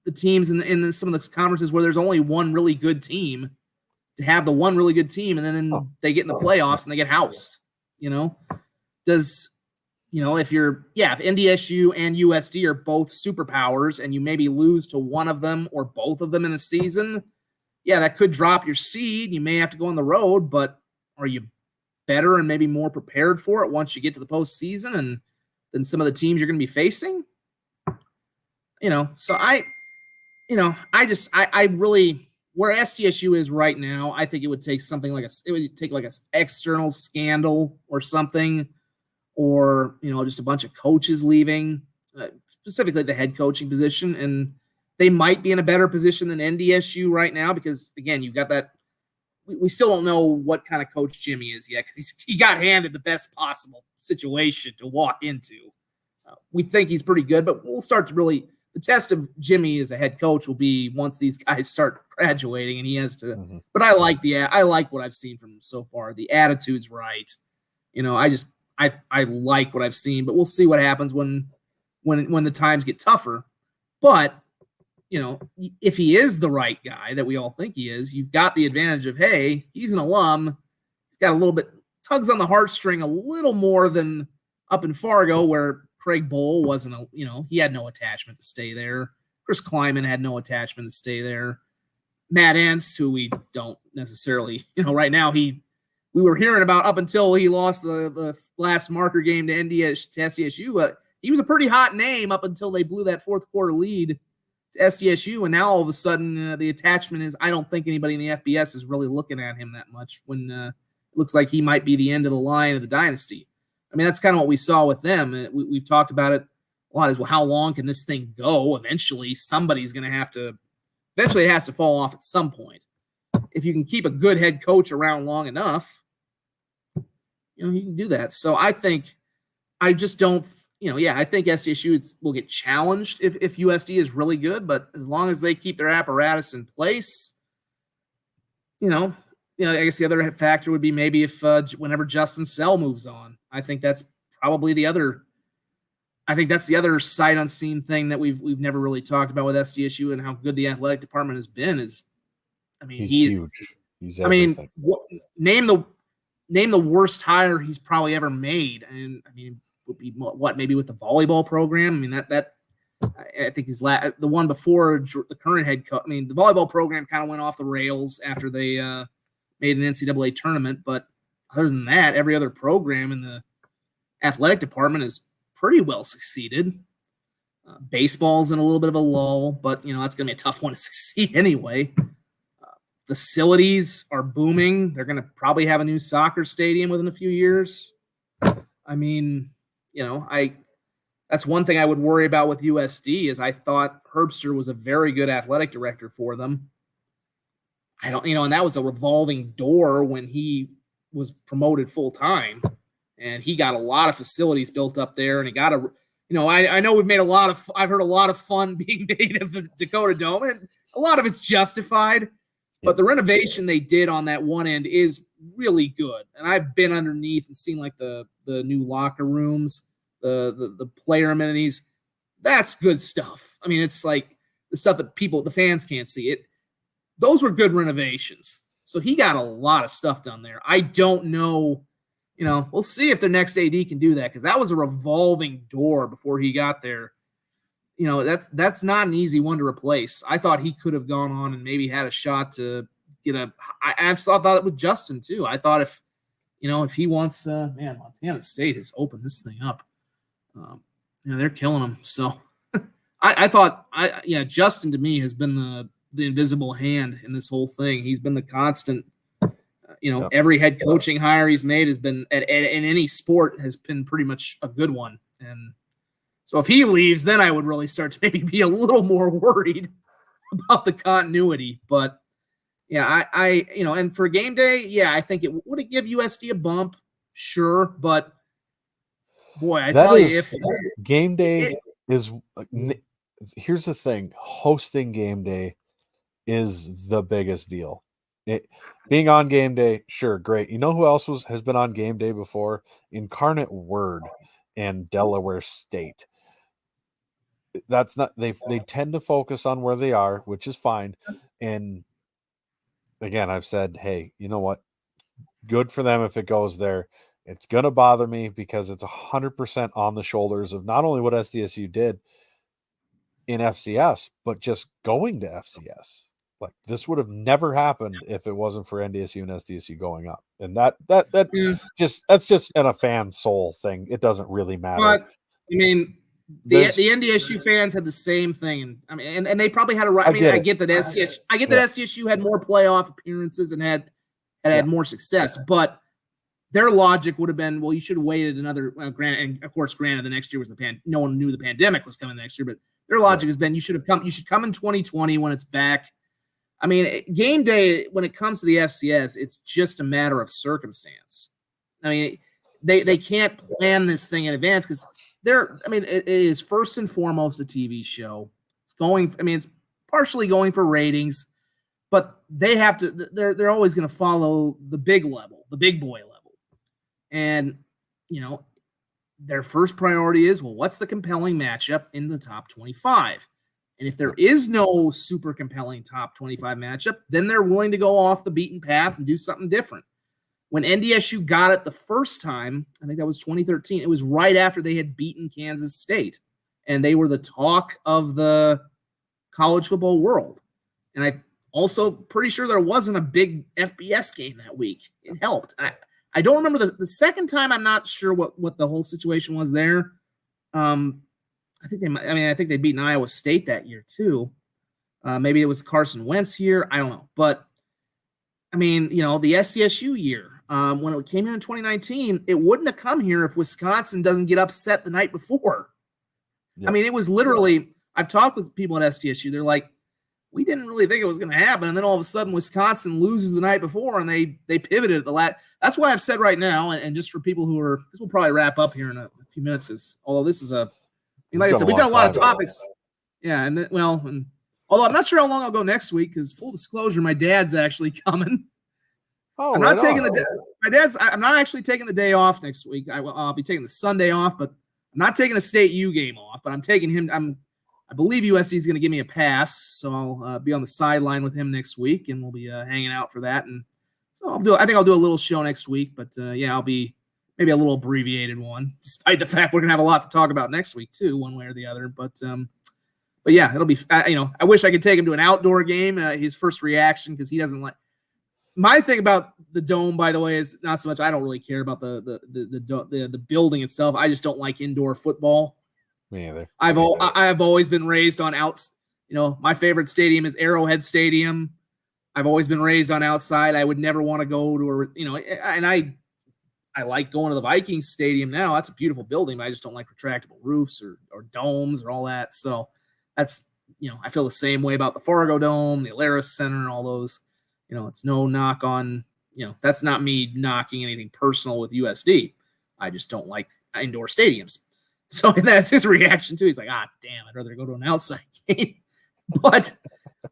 the teams in some of the conferences where there's only one really good team to have the one really good team, and then they get in the playoffs and they get housed? You know, if NDSU and USD are both superpowers and you maybe lose to one of them or both of them in a season, yeah, that could drop your seed. You may have to go on the road, but are you better and maybe more prepared for it once you get to the postseason and than some of the teams you're going to be facing? You know, so I really, where SDSU is right now, I think it would take something like an external scandal or something, or, you know, just a bunch of coaches leaving, specifically the head coaching position. And they might be in a better position than NDSU right now because, again, you've got that. We still don't know what kind of coach Jimmy is yet because he got handed the best possible situation to walk into. We think he's pretty good, but we'll start to really – the test of Jimmy as a head coach will be once these guys start graduating, and he has to. Mm-hmm. But I like what I've seen from him so far. The attitude's right. I like what I've seen, but we'll see what happens when the times get tougher. But if he is the right guy that we all think he is, you've got the advantage of, hey, he's an alum. He's got a little bit tugs on the heartstring a little more than up in Fargo, where Craig Bowl wasn't he had no attachment to stay there. Chris Kleiman had no attachment to stay there. Matt Entz, who we don't necessarily, right now we were hearing about up until he lost the last marker game to SDSU. He was a pretty hot name up until they blew that fourth quarter lead to SDSU, and now all of a sudden the attachment is, I don't think anybody in the FBS is really looking at him that much when it looks like he might be the end of the line of the dynasty. I mean, that's kind of what we saw with them. We've talked about it a lot as well. How long can this thing go? Eventually, somebody's going to have to – eventually it has to fall off at some point. If you can keep a good head coach around long enough, you can do that. So I think – I just don't – I think SDSU will get challenged if USD is really good, but as long as they keep their apparatus in place, I guess the other factor would be maybe if whenever Justin Sell moves on. I think that's probably the other. I think that's the other sight unseen thing that we've never really talked about with SDSU and how good the athletic department has been. He's huge. He's everything. Name the worst hire he's probably ever made, and would be maybe with the volleyball program. That I think is the one before the current head coach. The volleyball program kind of went off the rails after they made an NCAA tournament, but other than that, every other program in the athletic department is pretty well succeeded. Baseball's in a little bit of a lull, but that's going to be a tough one to succeed anyway. Facilities are booming. They're going to probably have a new soccer stadium within a few years. That's one thing I would worry about with USD is I thought Herbster was a very good athletic director for them. And that was a revolving door when he was promoted full time, and he got a lot of facilities built up there, and he got I know I've heard a lot of fun being made of the Dakota Dome, and a lot of it's justified, but the renovation they did on that one end is really good. And I've been underneath and seen like the new locker rooms, the player amenities. That's good stuff. It's like the stuff that the fans can't see it. Those were good renovations. So he got a lot of stuff done there. I don't know, we'll see if the next AD can do that, because that was a revolving door before he got there. That's not an easy one to replace. I thought he could have gone on and maybe had a shot to get I thought that with Justin too. I thought if he wants, Montana State has opened this thing up. They're killing him. So I thought Justin to me has been the invisible hand in this whole thing. He's been the constant, every head coaching hire he's made has been in any sport has been pretty much a good one. And so if he leaves, then I would really start to maybe be a little more worried about the continuity. But and for game day, I think would it give USD a bump? Sure. But boy, if game day is, here's the thing, hosting game day is the biggest deal. Being on game day, sure, great. You know who else has been on game day before? Incarnate Word and Delaware State. That's not they tend to focus on where they are, which is fine. And again, I've said, hey, you know what? Good for them if it goes there. It's gonna bother me because it's 100% on the shoulders of not only what SDSU did in FCS, but just going to FCS. Like, this would have never happened if it wasn't for NDSU and SDSU going up. And that's just in a fan soul thing. It doesn't really matter. But the NDSU fans had the same thing, and they probably had a right. I get that SDSU had more playoff appearances and had more success, but their logic would have been, well, you should have waited another. Granted, the next year was no one knew the pandemic was coming next year, but their logic has been you should come in 2020 when it's back. Game day, when it comes to the FCS, it's just a matter of circumstance. They can't plan this thing in advance because it is first and foremost a TV show. going. I mean, it's partially going for ratings, but they have to. They're always going to follow the big level, the big boy level, and their first priority is, well, what's the compelling matchup in the top 25? And if there is no super compelling top 25 matchup, then they're willing to go off the beaten path and do something different. When NDSU got it the first time, I think that was 2013, it was right after they had beaten Kansas State. And they were the talk of the college football world. And I also pretty sure there wasn't a big FBS game that week. It helped. I don't remember the second time. I'm not sure what the whole situation was there. I think they beat Iowa State that year too. Maybe it was Carson Wentz year. I don't know. But I mean, the SDSU year, when it came here in 2019, it wouldn't have come here if Wisconsin doesn't get upset the night before. Yep. I mean, it was literally, I've talked with people at SDSU. They're like, we didn't really think it was going to happen. And then all of a sudden Wisconsin loses the night before and they pivoted at the last. That's why I've said right now, and just for people who are, this will probably wrap up here in a few minutes, because although this is like I said, we've got a lot of topics. Yeah. And although I'm not sure how long I'll go next week, because full disclosure, my dad's actually coming. Oh, I'm not taking I'm not actually taking the day off next week. I'll be taking the Sunday off, but I'm not taking the State U game off, but I'm taking him. I believe USD is going to give me a pass, so I'll be on the sideline with him next week, and we'll be hanging out for that. And so I think I'll do a little show next week, but I'll be maybe a little abbreviated one, despite the fact we're going to have a lot to talk about next week too, one way or the other. But yeah, it'll be. I wish I could take him to an outdoor game. His first reaction, because he doesn't like. My thing about the dome, by the way, is not so much. I don't really care about the building itself. I just don't like indoor football. Me either. I've always been raised on outs. My favorite stadium is Arrowhead Stadium. I've always been raised on outside. I would never want to go to and I like going to the Vikings Stadium now. That's a beautiful building, but I just don't like retractable roofs or domes or all that. So that's I feel the same way about the Fargo Dome, the Alaris Center, all those. It's no knock on that's not me knocking anything personal with USD. I just don't like indoor stadiums. So that's his reaction too. He's like, damn, I'd rather go to an outside game. But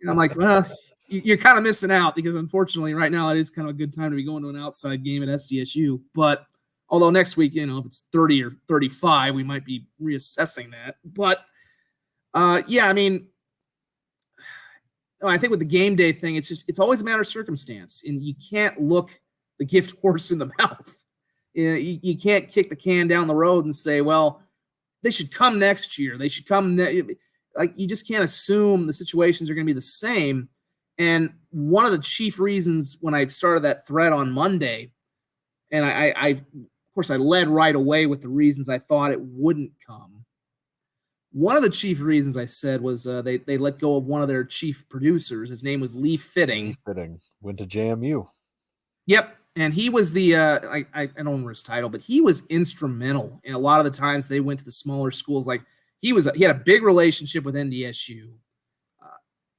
I'm like, well, you're kind of missing out, because unfortunately right now it is kind of a good time to be going to an outside game at SDSU. But although next week, if it's 30 or 35, we might be reassessing that. But I mean, I think with the game day thing, it's always a matter of circumstance, and you can't look the gift horse in the mouth. You can't kick the can down the road and say, well, they should come next year. They should come. You just can't assume the situations are going to be the same. And one of the chief reasons when I started that thread on Monday, and I of course I led right away with the reasons I thought it wouldn't come. One of the chief reasons I said was they let go of one of their chief producers. His name was Lee Fitting. Lee Fitting went to JMU. Yep. And he was the I don't remember his title, but he was instrumental in a lot of the times they went to the smaller schools. Like he had a big relationship with NDSU.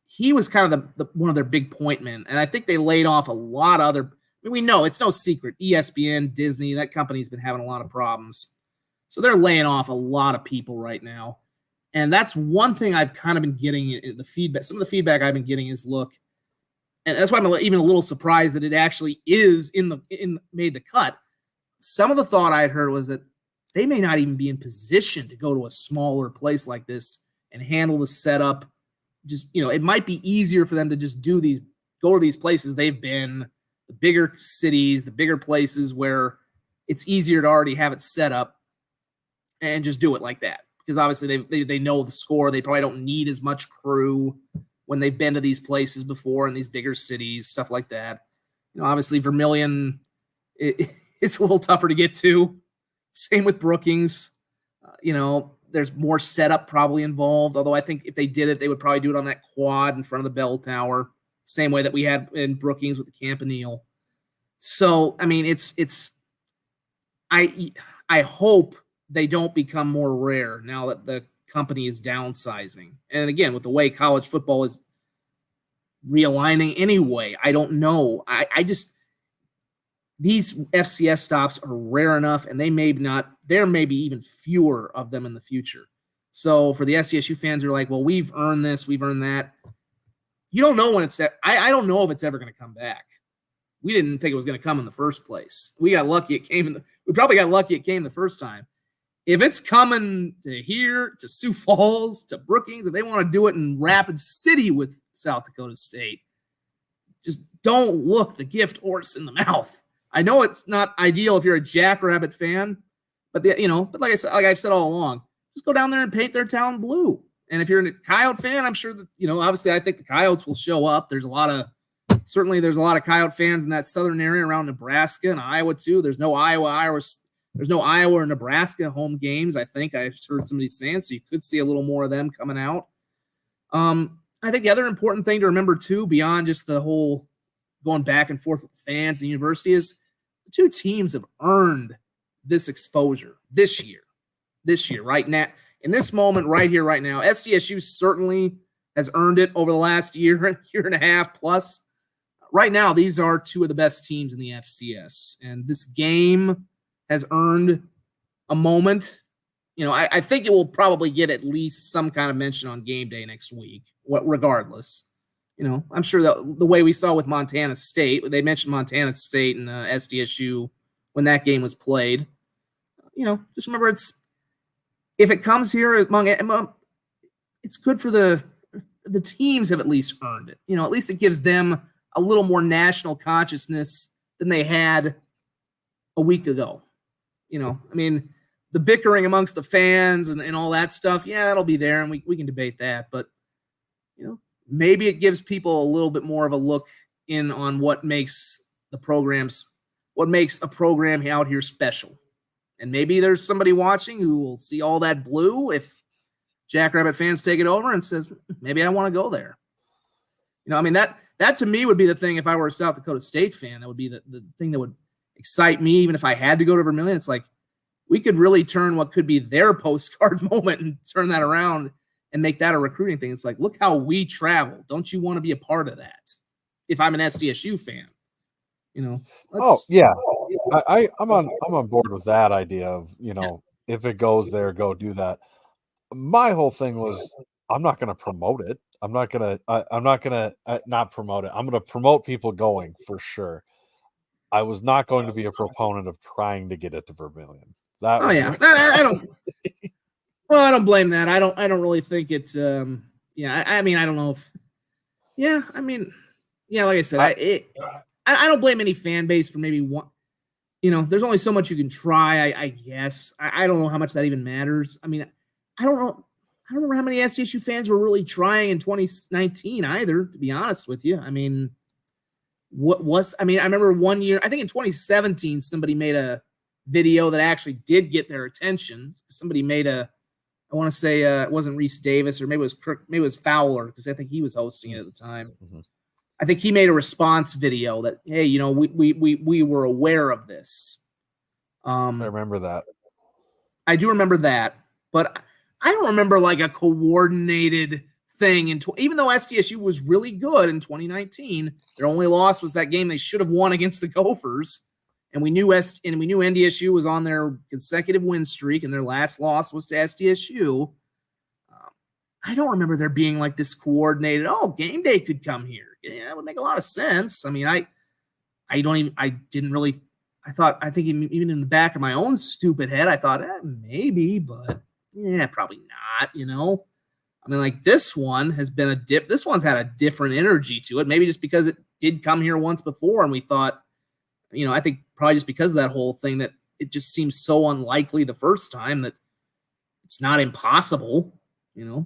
He was kind of the one of their big point men, and I think they laid off a lot of other. I mean, we know it's no secret. ESPN, Disney, that company's been having a lot of problems, so they're laying off a lot of people right now. And that's one thing I've kind of been getting in the feedback. Some of the feedback I've been getting is, look. And that's why I'm even a little surprised that it actually is made the cut. Some of the thought I had heard was that they may not even be in position to go to a smaller place like this and handle the setup. Just, it might be easier for them to just go to these places they've been, the bigger cities, the bigger places where it's easier to already have it set up and just do it like that. Because obviously they know the score. They probably don't need as much crew when they've been to these places before in these bigger cities, stuff like that. Obviously Vermillion, it's a little tougher to get to. Same with Brookings. There's more setup probably involved. Although I think if they did it, they would probably do it on that quad in front of the bell tower, same way that we had in Brookings with the Campanile. So, I mean, I hope they don't become more rare now that the company is downsizing. And again, with the way college football is realigning anyway, I don't know. These FCS stops are rare enough, and there may be even fewer of them in the future. So for the SDSU fans who are like, well, we've earned this, we've earned that. You don't know when it's that. I don't know if it's ever going to come back. We didn't think it was going to come in the first place. We got lucky it came we probably got lucky it came the first time. If it's coming to here, to Sioux Falls, to Brookings, if they want to do it in Rapid City with South Dakota State, just don't look the gift horse in the mouth. I know it's not ideal if you're a Jackrabbit fan, but but like I've said all along, just go down there and paint their town blue. And if you're a Coyote fan, I'm sure that, obviously I think the Coyotes will show up. There's a lot of Coyote fans in that southern area around Nebraska and Iowa too. There's no Iowa or Nebraska home games. I think I heard somebody saying, so you could see a little more of them coming out. I think the other important thing to remember too, beyond just the whole going back and forth with the fans and the university, is the two teams have earned this exposure this year, right now, in this moment, right here, right now. SDSU certainly has earned it over the last year and a half plus. Right now, these are two of the best teams in the FCS, and this game has earned a moment. I think it will probably get at least some kind of mention on game day next week, regardless. I'm sure that the way we saw with Montana State, they mentioned Montana State and SDSU when that game was played. Just remember, if it comes here it's good for the teams have at least earned it. At least it gives them a little more national consciousness than they had a week ago. The bickering amongst the fans and all that stuff, yeah, that'll be there, and we can debate that. But, maybe it gives people a little bit more of a look in on what makes a program out here special. And maybe there's somebody watching who will see all that blue if Jackrabbit fans take it over and says, maybe I want to go there. That to me would be the thing if I were a South Dakota State fan. That would be the thing that would excite me, even if I had to go to Vermilion. It's like we could really turn what could be their postcard moment and turn that around and make that a recruiting thing. It's like, look how we travel. Don't you want to be a part of that? If I'm an SDSU fan, I'm on board with that idea of, if it goes there, go do that. My whole thing was, I'm not going to promote it. I'm not going to not promote it. I'm going to promote people going for sure. I was not going to be a proponent of trying to get it to Vermilion. I don't. Well, I don't blame that. I don't really think it's. I don't know if. Yeah, like I said, I don't blame any fan base for maybe one. There's only so much you can try. I guess I don't know how much that even matters. I don't know. I don't remember how many SDSU fans were really trying in 2019 either, to be honest with you. I remember one year, I think in 2017, somebody made a video that actually did get their attention. Somebody made I want to say it wasn't Reese Davis, or maybe it was Fowler, because I think he was hosting it at the time. Mm-hmm. I think he made a response video that, hey, we were aware of this. I remember that. I do remember that, but I don't remember like a coordinated thing. Even though SDSU was really good in 2019, their only loss was that game they should have won against the Gophers. And we knew NDSU was on their consecutive win streak, and their last loss was to SDSU. I don't remember there being like this coordinated, game day could come here. Yeah, it would make a lot of sense. I think even in the back of my own stupid head, I thought, maybe, but yeah, probably not, like this one has been a dip. This one's had a different energy to it. Maybe just because it did come here once before, and we thought, I think probably just because of that whole thing, that it just seems so unlikely the first time that it's not impossible,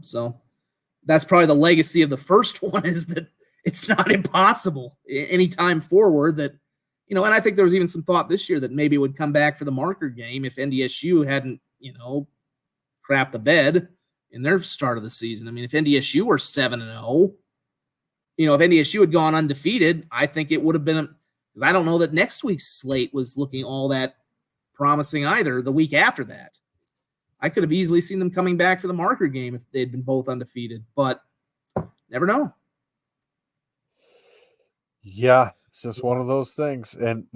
so that's probably the legacy of the first one, is that it's not impossible anytime forward. That, and I think there was even some thought this year that maybe it would come back for the marker game if NDSU hadn't, crap the bed in their start of the season. If NDSU were 7-0, if NDSU had gone undefeated, I think it would have been, because I don't know that next week's slate was looking all that promising either the week after that. I could have easily seen them coming back for the marker game if they'd been both undefeated, but never know. Yeah, it's just one of those things. And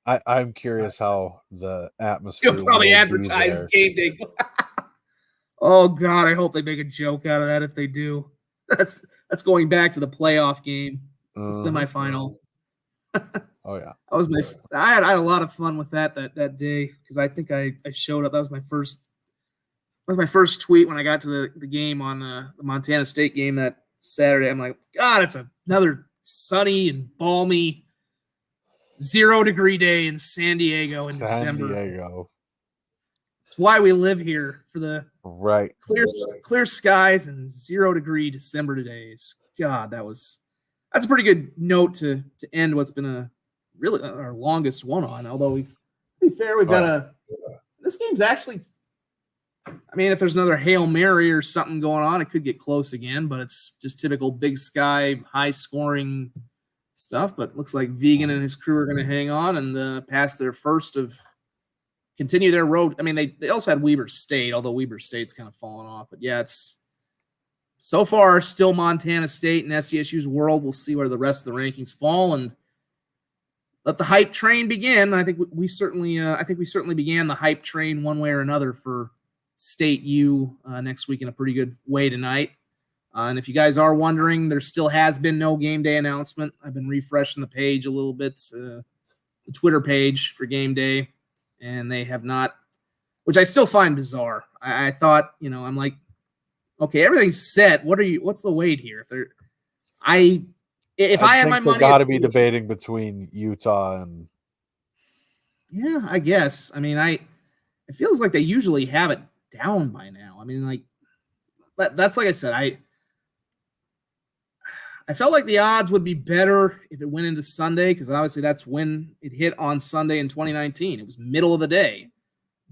I'm curious how the atmosphere. You'll probably advertise game day. Oh God, I hope they make a joke out of that. If they do, that's going back to the playoff game, the semifinal. Oh yeah, That was my. I had a lot of fun with that day because I think I showed up. That was my first. That was my first tweet when I got to the game on the Montana State game that Saturday. I'm like, God, it's another sunny and balmy 0-degree day in San Diego in December. San Diego. It's why we live here, for the right clear skies and 0-degree December days. God, that's a pretty good note to end what's been a really our longest one on. Although to be fair, we've got this game's actually. I mean, if there's another Hail Mary or something going on, it could get close again, but it's just typical Big Sky, high-scoring stuff. But it looks like Vegan and his crew are going to hang on and pass their first of continue their road. I mean, they also had Weber State, although Weber State's kind of fallen off. But, yeah, it's so far still Montana State and SDSU's world. We'll see where the rest of the rankings fall and let the hype train begin. I think we certainly began the hype train one way or another for State U next week in a pretty good way tonight. And if you guys are wondering, there still has been no game day announcement. I've been refreshing the page a little bit, the Twitter page for game day, and they have not, which I still find bizarre. I thought, I'm like, okay, everything's set. What's the wait here? If I had my money, got to be debating between Utah and. Yeah, I guess. I mean, it feels like they usually have it down by now. I mean, like that's like I said, I felt like the odds would be better if it went into Sunday because obviously that's when it hit on Sunday in 2019. It was middle of the day,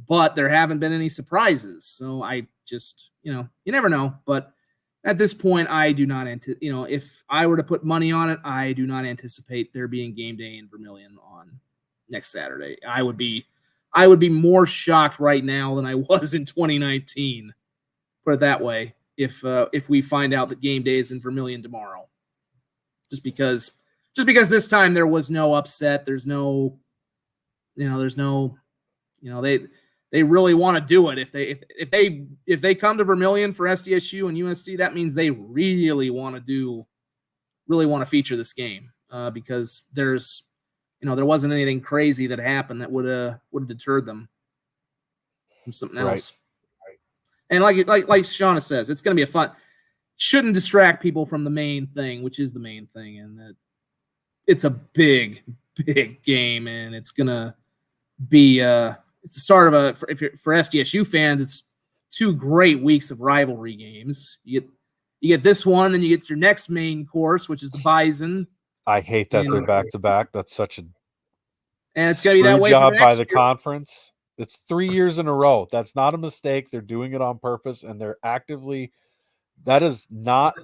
but there haven't been any surprises. So I just, you never know. But at this point, I do not if I were to put money on it, I do not anticipate there being game day in Vermilion on next Saturday. I would be more shocked right now than I was in 2019. Put it that way. If we find out that game day is in Vermilion tomorrow, just because this time there was no upset. They really want to do it. If they come to Vermilion for SDSU and USD, that means they really want to feature this game because there wasn't anything crazy that happened that would have deterred them from something else. Right. And like Shauna says, it's going to be shouldn't distract people from the main thing, which is the main thing, and that it's a big, big game, and it's going to be it's the start of for SDSU fans. It's 2 great weeks of rivalry games. You get this one, then you get your next main course, which is the Bison. I hate that they're back to back. That's such and it's going to be that way job for by the year. conference. It's 3 years in a row. That's not a mistake. They're doing it on purpose, and they're actively. That is not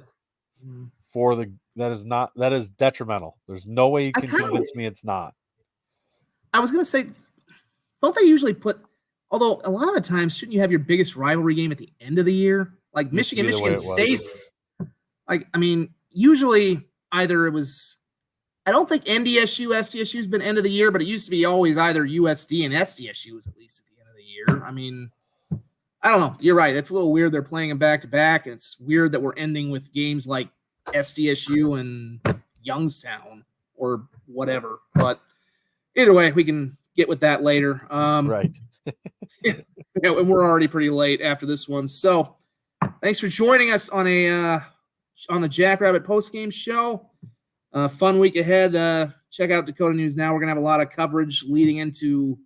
that is detrimental. There's no way you can convince me it's not. I was going to say, don't they usually although a lot of the times, shouldn't you have your biggest rivalry game at the end of the year? Like Michigan State's, usually either it was, I don't think NDSU, SDSU has been end of the year, but it used to be always either USD and SDSU was at least at the end of the year. I mean, I don't know. You're right. It's a little weird. They're playing them back to back. It's weird that we're ending with games like SDSU and Youngstown or whatever. But either way, we can get with that later. Right. And we're already pretty late after this one. So thanks for joining us on the Jackrabbit postgame show. Fun week ahead. Check out Dakota News Now. We're going to have a lot of coverage leading into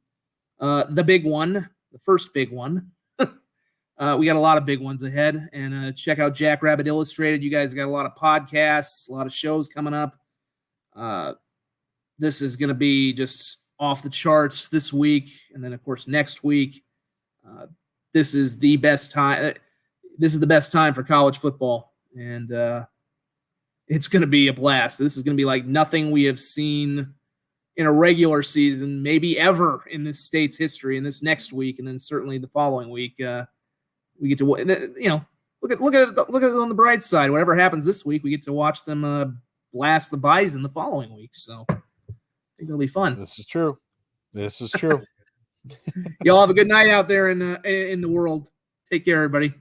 the big one, the first big one. We got a lot of big ones ahead. And check out Jackrabbit Illustrated. You guys got a lot of podcasts, a lot of shows coming up. This is going to be just off the charts this week. And then, of course, next week. This is the best time. This is the best time for college football. And it's going to be a blast. This is going to be like nothing we have seen in a regular season, maybe ever in this state's history. And this next week, and then certainly the following week, we get to look at it on the bright side. Whatever happens this week, we get to watch them blast the Bison the following week. So I think it'll be fun. This is true. Y'all have a good night out there in the world. Take care, everybody.